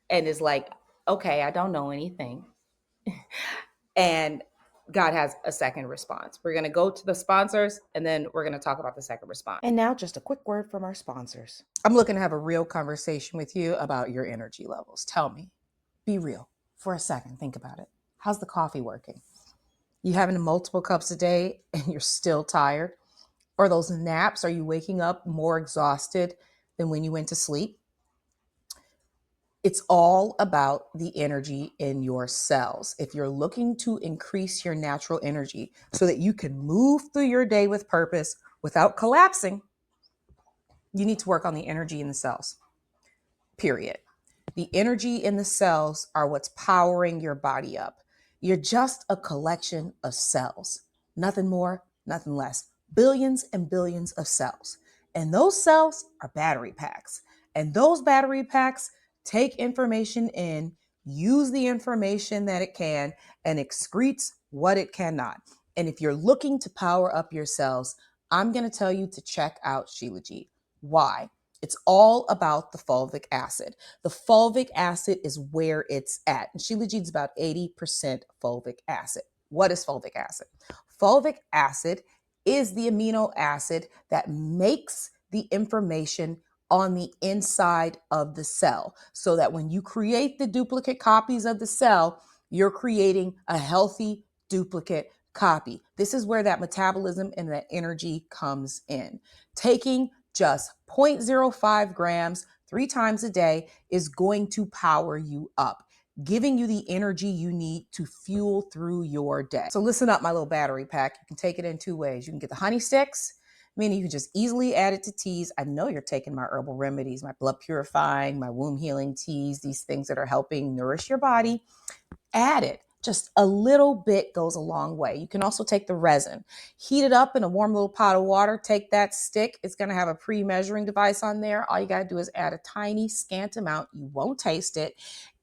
and is like, okay, I don't know anything. And God has a second response. We're going to go to the sponsors and then we're going to talk about the second response. And now, just a quick word from our sponsors. I'm looking to have a real conversation with you about your energy levels. Tell me, be real for a second. Think about it. How's the coffee working? You having multiple cups a day and you're still tired? Or those naps, are you waking up more exhausted than when you went to sleep? It's all about the energy in your cells. If you're looking to increase your natural energy so that you can move through your day with purpose without collapsing, You need to work on the energy in the cells, period. The energy in the cells are what's powering your body up. You're just a collection of cells, nothing more, nothing less. Billions and billions of cells. And those cells are battery packs. And those battery packs take information in, use the information that it can, and excretes what it cannot. And if you're looking to power up your cells, I'm going to tell you to check out Shilajit. Why? It's all about the fulvic acid. The fulvic acid is where it's at. And Shilajit is about 80% fulvic acid. What is fulvic acid? Fulvic acid is the amino acid that makes the information on the inside of the cell, so that when you create the duplicate copies of the cell, you're creating a healthy duplicate copy. This is where that metabolism and that energy comes in. Taking just 0.05 grams 3 times a day is going to power you up, giving you the energy you need to fuel through your day. So listen up, my little battery pack. You can take it in 2 ways. You can get the honey sticks, meaning you can just easily add it to teas. I know you're taking my herbal remedies, my blood purifying, my womb healing teas, these things that are helping nourish your body. Add it. Just a little bit goes a long way. You can also take the resin, heat it up in a warm little pot of water, take that stick. It's going to have a pre-measuring device on there. All you got to do is add a tiny scant amount. You won't taste it.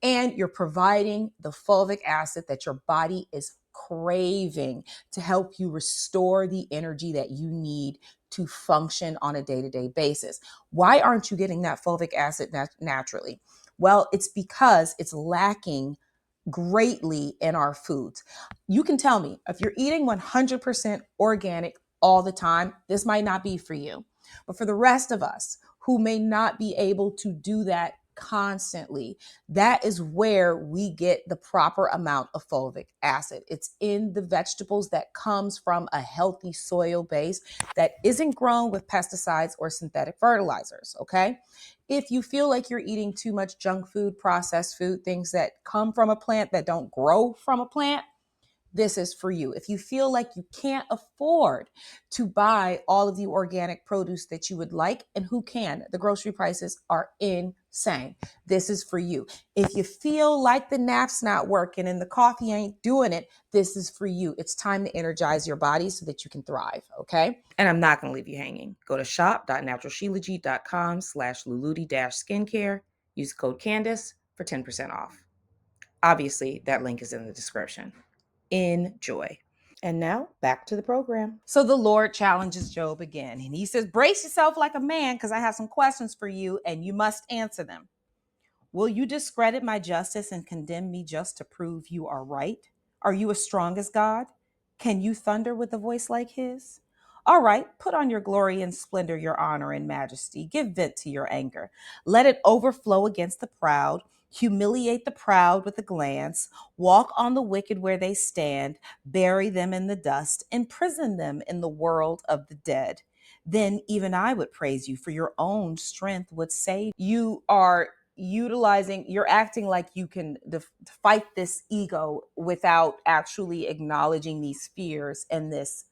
And you're providing the fulvic acid that your body is craving to help you restore the energy that you need to function on a day-to-day basis. Why aren't you getting that fulvic acid naturally? Well, it's because it's lacking greatly in our foods. You can tell me if you're eating 100% organic all the time, this might not be for you. But for the rest of us who may not be able to do that constantly, that is where we get the proper amount of fulvic acid. It's in the vegetables that comes from a healthy soil base that isn't grown with pesticides or synthetic fertilizers, okay? If you feel like you're eating too much junk food, processed food, things that come from a plant that don't grow from a plant, this is for you. If you feel like you can't afford to buy all of the organic produce that you would like, and who can? The grocery prices are insane. This is for you. If you feel like the nap's not working and the coffee ain't doing it, this is for you. It's time to energize your body so that you can thrive, okay? And I'm not going to leave you hanging. Go to shop.naturalshilajit.com/luluti-skincare. Use code CANDACE for 10% off. Obviously, that link is in the description. Enjoy. And now back to the program. So the Lord challenges Job again, and he says, brace yourself like a man, because I have some questions for you and you must answer them. Will you discredit my justice and condemn me just to prove you are right? Are you as strong as God? Can you thunder with a voice like his? All right, put on your glory and splendor, your honor and majesty. Give vent to your anger. Let it overflow against the proud. Humiliate the proud with a glance. Walk on the wicked where they stand. Bury them in the dust. Imprison them in the world of the dead. Then even I would praise you, for your own strength would save you. You're acting like you can fight this ego without actually acknowledging these fears and this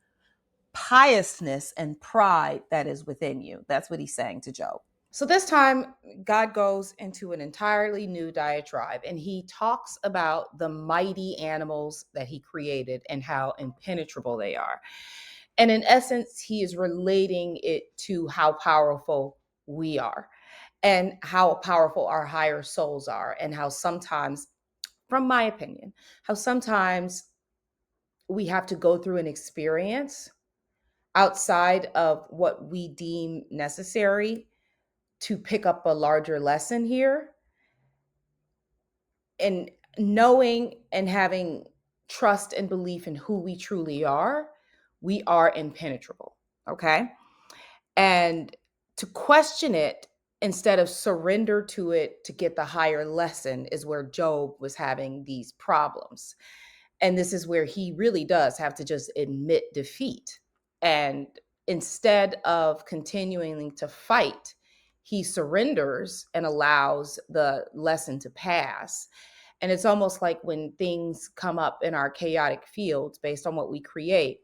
piousness and pride that is within you. That's what he's saying to Job. So this time, God goes into an entirely new diatribe, and he talks about the mighty animals that he created and how impenetrable they are. And in essence, he is relating it to how powerful we are and how powerful our higher souls are, and how sometimes, from my opinion, how sometimes we have to go through an experience outside of what we deem necessary to pick up a larger lesson here. And knowing and having trust and belief in who we truly are, we are impenetrable. Okay. And to question it instead of surrender to it to get the higher lesson is where Job was having these problems. And this is where he really does have to just admit defeat. And instead of continuing to fight, he surrenders and allows the lesson to pass. And it's almost like when things come up in our chaotic fields based on what we create,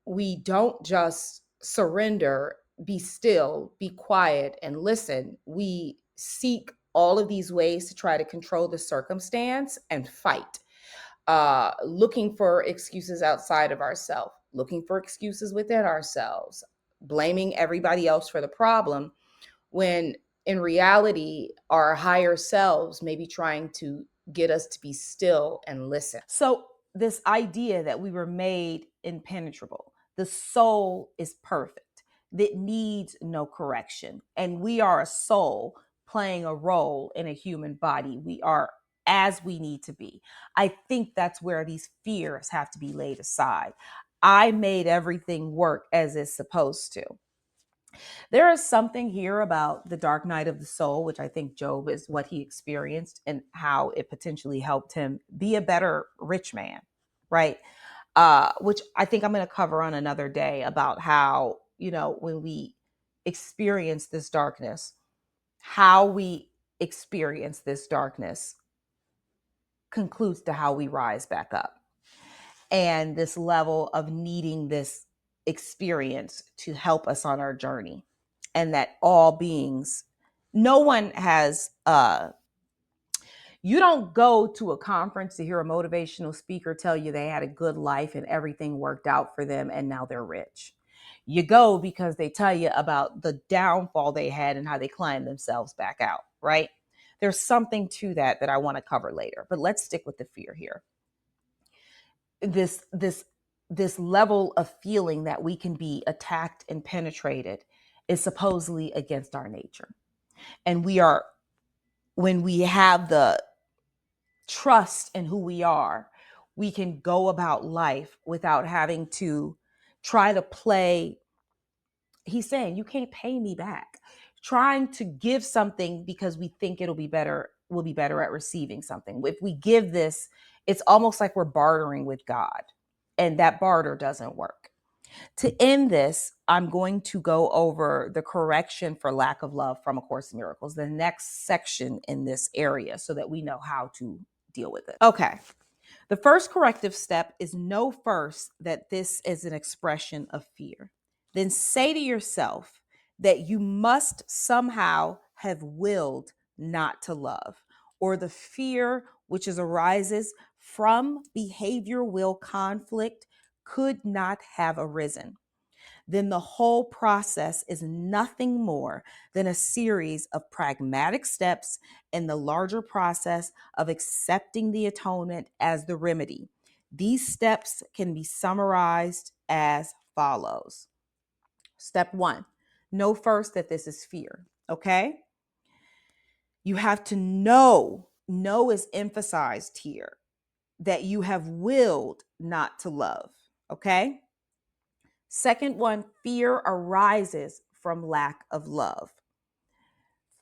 we don't just surrender, be still, be quiet, and listen, we seek all of these ways to try to control the circumstance and fight, looking for excuses outside of ourselves, looking for excuses within ourselves, blaming everybody else for the problem, when in reality, our higher selves may be trying to get us to be still and listen. So, this idea that we were made impenetrable, the soul is perfect, that needs no correction. And we are a soul playing a role in a human body. We are as we need to be. I think that's where these fears have to be laid aside. I made everything work as it's supposed to. There is something here about the dark night of the soul, which I think Job is what he experienced and how it potentially helped him be a better rich man, right? Which I think I'm going to cover on another day about how, when we experience this darkness, how we experience this darkness concludes to how we rise back up. And this level of needing this experience to help us on our journey, and that all beings, no one has you don't go to a conference to hear a motivational speaker tell you they had a good life and everything worked out for them and now they're rich. You go because they tell you about the downfall they had and how they climbed themselves back out, right? There's something to that I want to cover later, but let's stick with the fear here. This level of feeling that we can be attacked and penetrated is supposedly against our nature. And when we have the trust in who we are, we can go about life without having to try to play. He's saying, you can't pay me back. Trying to give something because we think we'll be better at receiving something. If we give this, it's almost like we're bartering with God, and that barter doesn't work. To end this, I'm going to go over the correction for lack of love from A Course in Miracles, the next section in this area, so that we know how to deal with it. Okay. The first corrective step is know first that this is an expression of fear. Then say to yourself that you must somehow have willed not to love, or the fear which arises from behavior will conflict could not have arisen. Then the whole process is nothing more than a series of pragmatic steps in the larger process of accepting the atonement as the remedy. These steps can be summarized as follows. Step 1, know first that this is fear, okay? You have to know is emphasized here, that you have willed not to love, okay? Second one, fear arises from lack of love.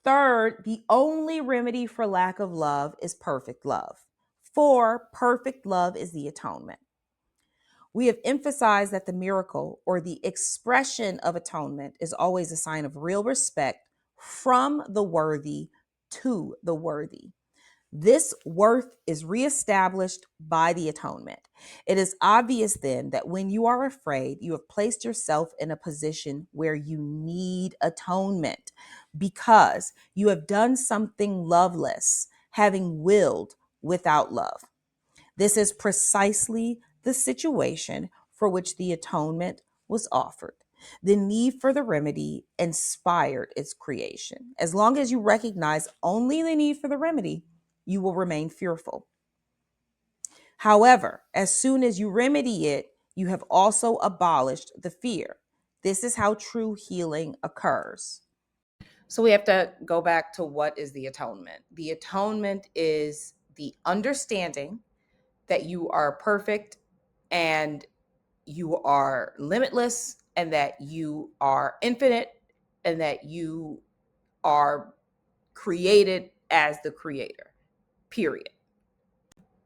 Third, the only remedy for lack of love is perfect love. 4, perfect love is the atonement. We have emphasized that the miracle or the expression of atonement is always a sign of real respect from the worthy to the worthy. This worth is reestablished by the atonement. It is obvious then that when you are afraid, you have placed yourself in a position where you need atonement because you have done something loveless, having willed without love. This is precisely the situation for which the atonement was offered. The need for the remedy inspired its creation. As long as you recognize only the need for the remedy, you will remain fearful. However, as soon as you remedy it, you have also abolished the fear. This is how true healing occurs. So we have to go back to what is the atonement. The atonement is the understanding that you are perfect and you are limitless and that you are infinite and that you are created as the creator, period.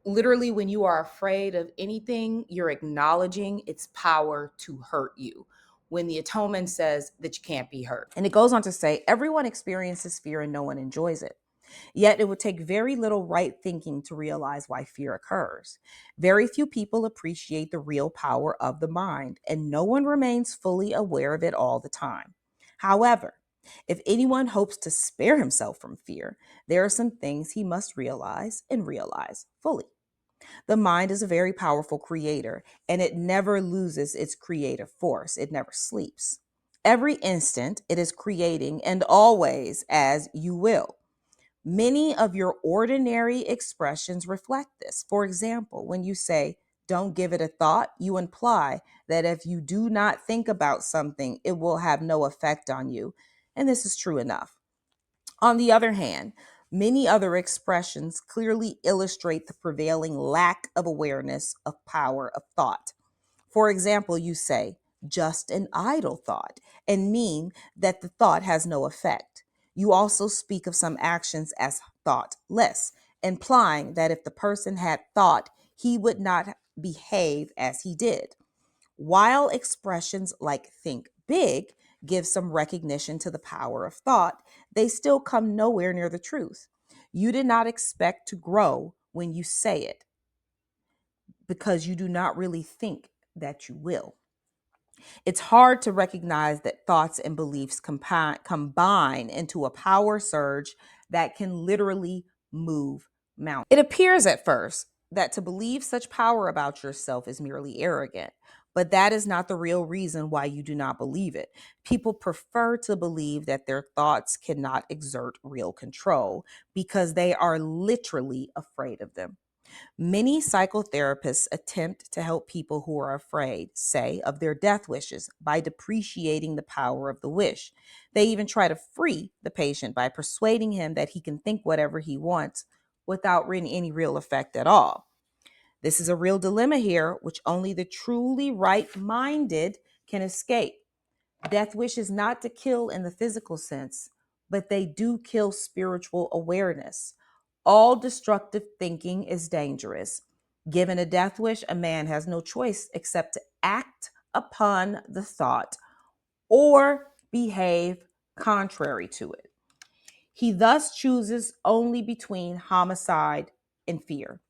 Literally, when you are afraid of anything, you're acknowledging its power to hurt you. When the atonement says that you can't be hurt. And it goes on to say, everyone experiences fear and no one enjoys it. Yet it would take very little right thinking to realize why fear occurs. Very few people appreciate the real power of the mind, and no one remains fully aware of it all the time. However, if anyone hopes to spare himself from fear, there are some things he must realize and realize fully. The mind is a very powerful creator, and it never loses its creative force. It never sleeps. Every instant it is creating, and always as you will. Many of your ordinary expressions reflect this. For example, when you say, don't give it a thought, you imply that if you do not think about something, it will have no effect on you. And this is true enough. On the other hand, many other expressions clearly illustrate the prevailing lack of awareness of power of thought. For example, you say, just an idle thought, and mean that the thought has no effect. You also speak of some actions as thoughtless, implying that if the person had thought, he would not behave as he did. While expressions like think big give some recognition to the power of thought, they still come nowhere near the truth. You did not expect to grow when you say it because you do not really think that you will. It's hard to recognize that thoughts and beliefs combine into a power surge that can literally move mountains. It appears at first that to believe such power about yourself is merely arrogant, but that is not the real reason why you do not believe it. People prefer to believe that their thoughts cannot exert real control because they are literally afraid of them. Many psychotherapists attempt to help people who are afraid, say, of their death wishes by depreciating the power of the wish. They even try to free the patient by persuading him that he can think whatever he wants without any real effect at all. This is a real dilemma here, which only the truly right minded can escape. Death wishes not to kill in the physical sense, but they do kill spiritual awareness. All destructive thinking is dangerous. Given a death wish, a man has no choice except to act upon the thought or behave contrary to it. He thus chooses only between homicide and fear.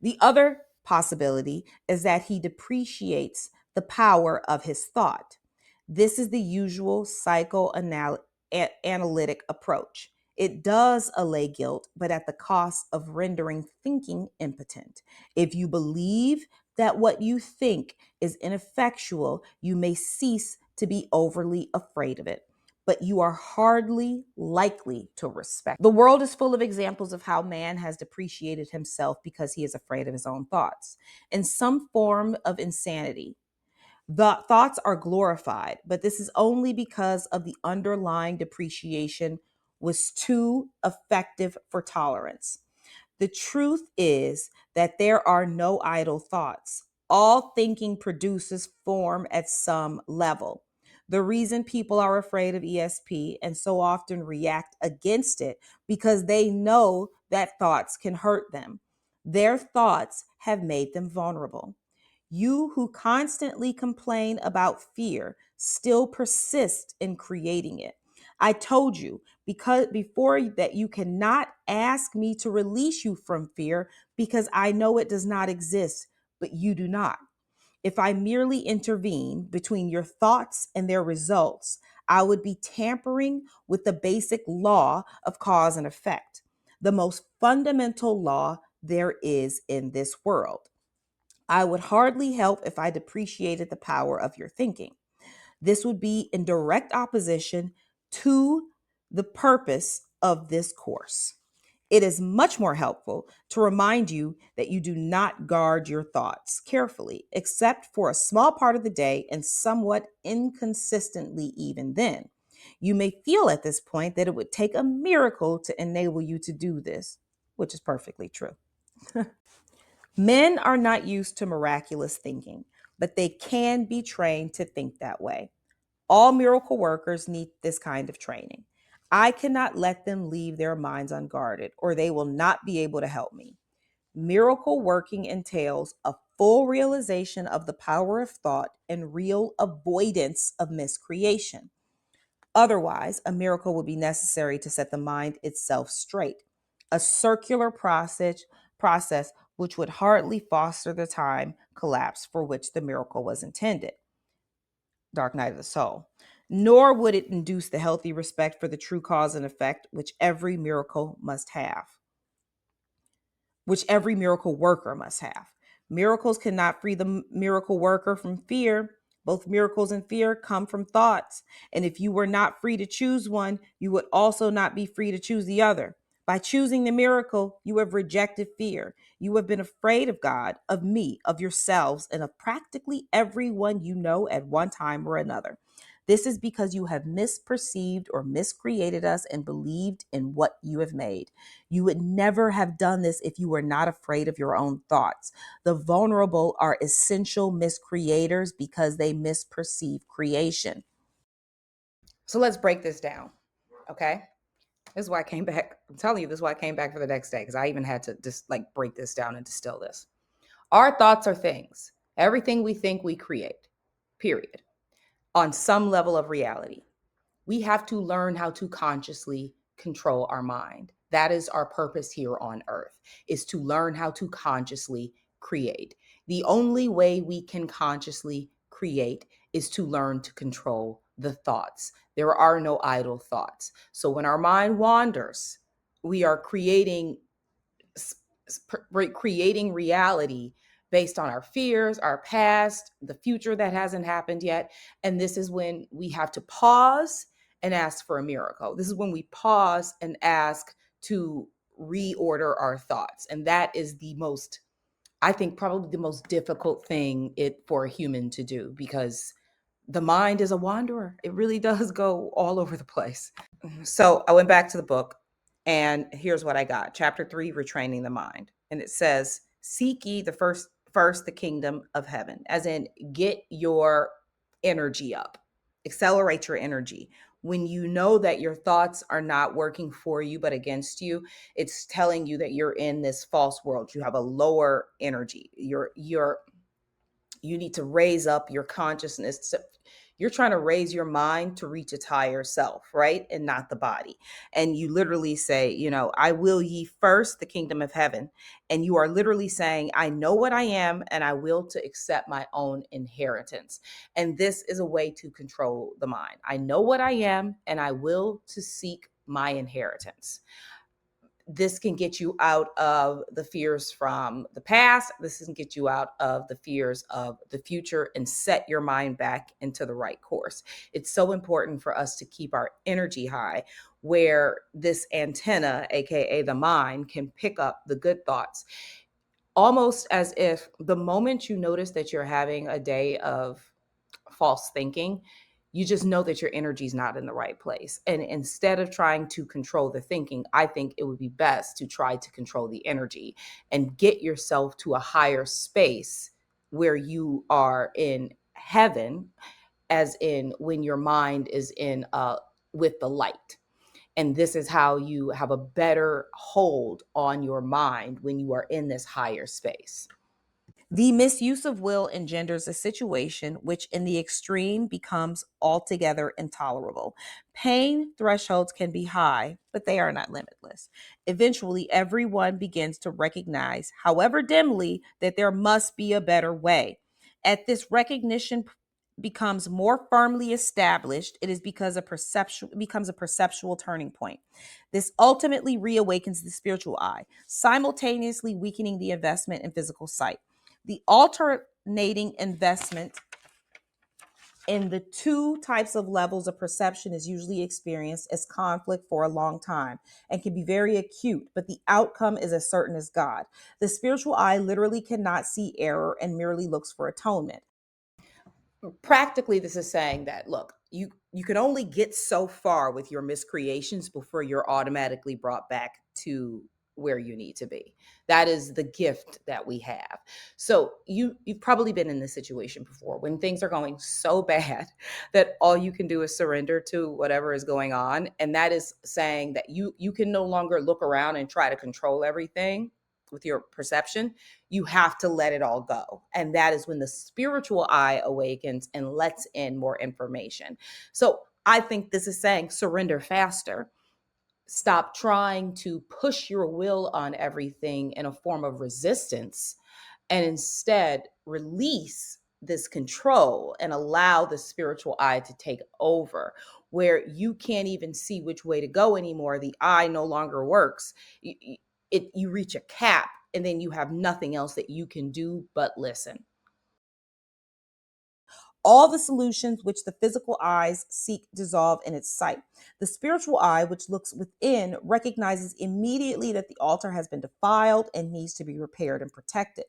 The other possibility is that he depreciates the power of his thought. This is the usual psychoanalytic approach. It does allay guilt, but at the cost of rendering thinking impotent. If you believe that what you think is ineffectual, you may cease to be overly afraid of it, but you are hardly likely to respect. The world is full of examples of how man has depreciated himself because he is afraid of his own thoughts. In some form of insanity, the thoughts are glorified, but this is only because of the underlying depreciation was too effective for tolerance. The truth is that there are no idle thoughts. All thinking produces form at some level. The reason people are afraid of ESP and so often react against it because they know that thoughts can hurt them. Their thoughts have made them vulnerable. You who constantly complain about fear still persist in creating it. I told you because before that you cannot ask me to release you from fear because I know it does not exist, but you do not. If I merely intervene between your thoughts and their results, I would be tampering with the basic law of cause and effect, the most fundamental law there is in this world. I would hardly help if I depreciated the power of your thinking. This would be in direct opposition to the purpose of this course. It is much more helpful to remind you that you do not guard your thoughts carefully, except for a small part of the day and somewhat inconsistently, even then. You may feel at this point that it would take a miracle to enable you to do this, which is perfectly true. Men are not used to miraculous thinking, but they can be trained to think that way. All miracle workers need this kind of training. I cannot let them leave their minds unguarded, or they will not be able to help me. Miracle working entails a full realization of the power of thought and real avoidance of miscreation. Otherwise, a miracle would be necessary to set the mind itself straight, a circular process which would hardly foster the time collapse for which the miracle was intended. Dark night of the soul. nor would it induce the healthy respect for the true cause and effect which every miracle worker must have. Miracles cannot free the miracle worker from fear. Both miracles and fear come from thoughts. And if you were not free to choose one, you would also not be free to choose the other. By choosing the miracle, you have rejected fear. You have been afraid of God, of me, of yourselves, and of practically everyone you know at one time or another. This is because you have misperceived or miscreated us and believed in what you have made. You would never have done this if you were not afraid of your own thoughts. The vulnerable are essential miscreators because they misperceive creation. So let's break this down. Okay. This is why I came back. I'm telling you, this is why I came back for the next day, because I even had to just like break this down and distill this. Our thoughts are things. Everything we think we create, period, on some level of reality. We have to learn how to consciously control our mind. That is our purpose here on earth, is to learn how to consciously create. The only way we can consciously create is to learn to control the thoughts. There are no idle thoughts. So when our mind wanders, we are creating reality based on our fears, our past, the future that hasn't happened yet. And this is when we have to pause and ask for a miracle. This is when we pause and ask to reorder our thoughts. And that is the most, I think, probably the most difficult thing for a human to do, because the mind is a wanderer. It really does go all over the place. So I went back to the book, and here's what I got. Chapter 3, Retraining the Mind. And it says, seek ye the first the kingdom of heaven, as in get your energy up, accelerate your energy. When you know that your thoughts are not working for you but against you, it's telling you that you're in this false world. You have a lower energy. You need to raise up your consciousness. You're trying to raise your mind to reach its higher self, right? And not the body. And you literally say, I will ye first the kingdom of heaven. And you are literally saying, I know what I am and I will to accept my own inheritance. And this is a way to control the mind. I know what I am and I will to seek my inheritance. This can get you out of the fears from the past. This can get you out of the fears of the future and set your mind back into the right course. It's so important for us to keep our energy high, where this antenna, AKA the mind, can pick up the good thoughts. Almost as if the moment you notice that you're having a day of false thinking, you just know that your energy is not in the right place. And instead of trying to control the thinking, I think it would be best to try to control the energy and get yourself to a higher space where you are in heaven, as in when your mind is in with the light. And this is how you have a better hold on your mind when you are in this higher space. The misuse of will engenders a situation which, in the extreme, becomes altogether intolerable. Pain thresholds can be high, but they are not limitless. Eventually, everyone begins to recognize, however dimly, that there must be a better way. At this recognition becomes more firmly established, it is because it becomes a perceptual turning point. This ultimately reawakens the spiritual eye, simultaneously weakening the investment in physical sight. The alternating investment in the two types of levels of perception is usually experienced as conflict for a long time and can be very acute, but the outcome is as certain as God. The spiritual eye literally cannot see error and merely looks for atonement. Practically, this is saying that, look, you can only get so far with your miscreations before you're automatically brought back to where you need to be. That is the gift that we have. So you've probably been in this situation before, when things are going so bad that all you can do is surrender to whatever is going on. And that is saying that you can no longer look around and try to control everything with your perception. You have to let it all go. And that is when the spiritual eye awakens and lets in more information. So I think this is saying surrender faster. Stop trying to push your will on everything in a form of resistance, and instead release this control and allow the spiritual eye to take over, where you can't even see which way to go anymore. The eye no longer works. You reach a cap, and then you have nothing else that you can do but listen. All the solutions which the physical eyes seek dissolve in its sight. The spiritual eye, which looks within, recognizes immediately that the altar has been defiled and needs to be repaired and protected.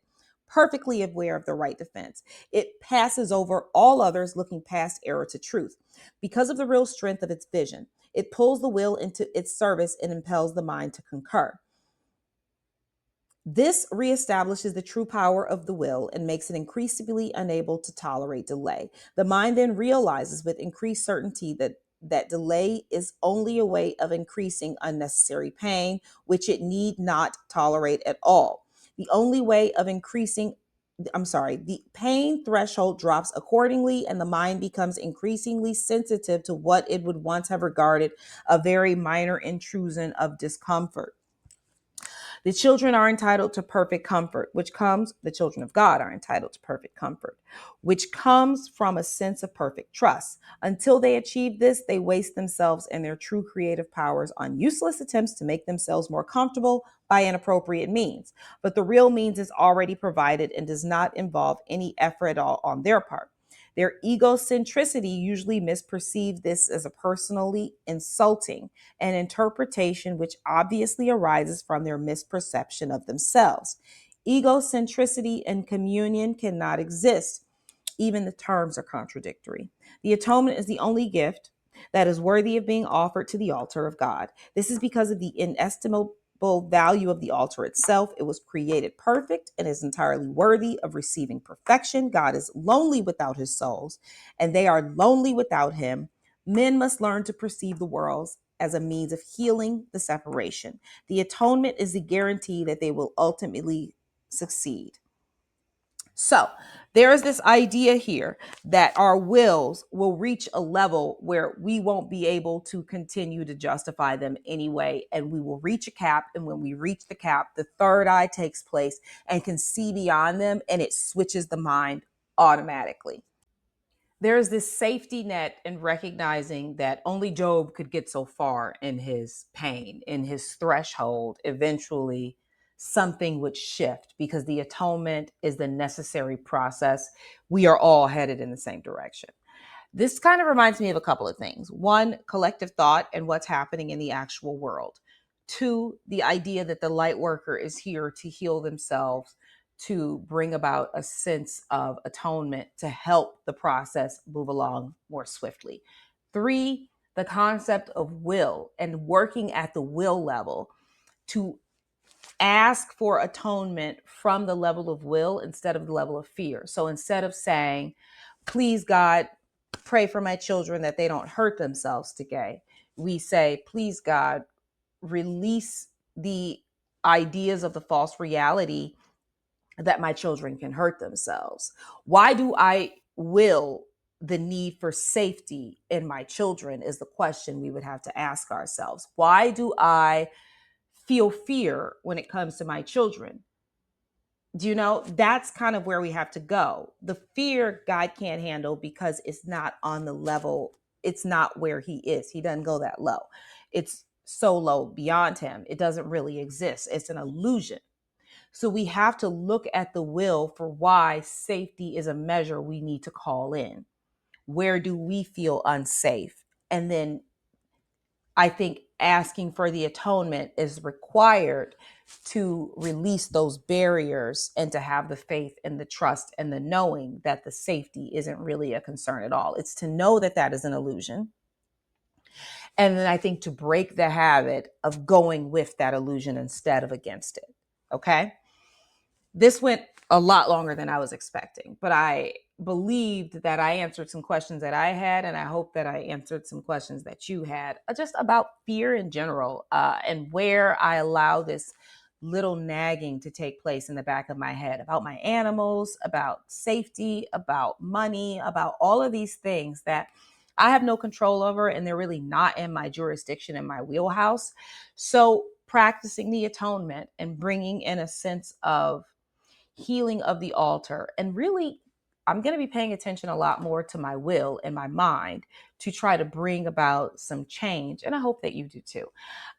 Perfectly aware of the right defense, it passes over all others, looking past error to truth. Because of the real strength of its vision, it pulls the will into its service and impels the mind to concur. This reestablishes the true power of the will and makes it increasingly unable to tolerate delay. The mind then realizes with increased certainty that delay is only a way of increasing unnecessary pain, which it need not tolerate at all. The only way of increasing the pain threshold drops accordingly, and the mind becomes increasingly sensitive to what it would once have regarded a very minor intrusion of discomfort. The children are entitled to perfect comfort, the children of God are entitled to perfect comfort, which comes from a sense of perfect trust. Until they achieve this, they waste themselves and their true creative powers on useless attempts to make themselves more comfortable by inappropriate means. But the real means is already provided and does not involve any effort at all on their part. Their egocentricity usually misperceives this as a personally insulting, an interpretation which obviously arises from their misperception of themselves. Egocentricity and communion cannot exist. Even the terms are contradictory. The atonement is the only gift that is worthy of being offered to the altar of God. This is because of the inestimable value of the altar itself. It was created perfect and is entirely worthy of receiving perfection. God is lonely without his souls, and they are lonely without him. Men must learn to perceive the worlds as a means of healing the separation. The atonement is the guarantee that they will ultimately succeed. So there is this idea here that our wills will reach a level where we won't be able to continue to justify them anyway, and we will reach a cap. And when we reach the cap, the third eye takes place and can see beyond them, and it switches the mind automatically. There's this safety net in recognizing that only Job could get so far in his pain, in his threshold. Eventually, something would shift because the atonement is the necessary process. We are all headed in the same direction. This kind of reminds me of a couple of things. One, collective thought and what's happening in the actual world. Two, the idea that the light worker is here to heal themselves, to bring about a sense of atonement, to help the process move along more swiftly. Three, the concept of will and working at the will level to ask for atonement from the level of will instead of the level of fear. So instead of saying, please, God, pray for my children that they don't hurt themselves today, we say, please, God, release the ideas of the false reality that my children can hurt themselves. Why do I will the need for safety in my children is the question we would have to ask ourselves. Why do I feel fear when it comes to my children? Do you know? That's kind of where we have to go. The fear God can't handle because it's not on the level, it's not where he is. He doesn't go that low. It's so low beyond him. It doesn't really exist. It's an illusion. So we have to look at the will for why safety is a measure we need to call in. Where do we feel unsafe? And then I think asking for the atonement is required to release those barriers and to have the faith and the trust and the knowing that the safety isn't really a concern at all. It's to know that that is an illusion. And then I think to break the habit of going with that illusion instead of against it. Okay. This went a lot longer than I was expecting, but I believed that I answered some questions that I had, and I hope that I answered some questions that you had just about fear in general, and where I allow this little nagging to take place in the back of my head about my animals, about safety, about money, about all of these things that I have no control over, and they're really not in my jurisdiction, in my wheelhouse. So practicing the atonement and bringing in a sense of healing of the altar and really I'm going to be paying attention a lot more to my will and my mind to try to bring about some change. And I hope that you do too.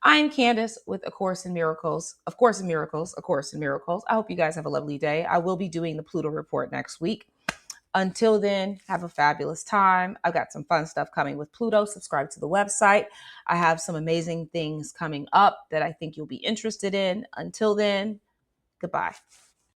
I'm CanDace with A Course in Miracles, of Course in Miracles, A Course in Miracles. I hope you guys have a lovely day. I will be doing the Pluto report next week. Until then, have a fabulous time. I've got some fun stuff coming with Pluto. Subscribe to the website. I have some amazing things coming up that I think you'll be interested in. Until then, goodbye.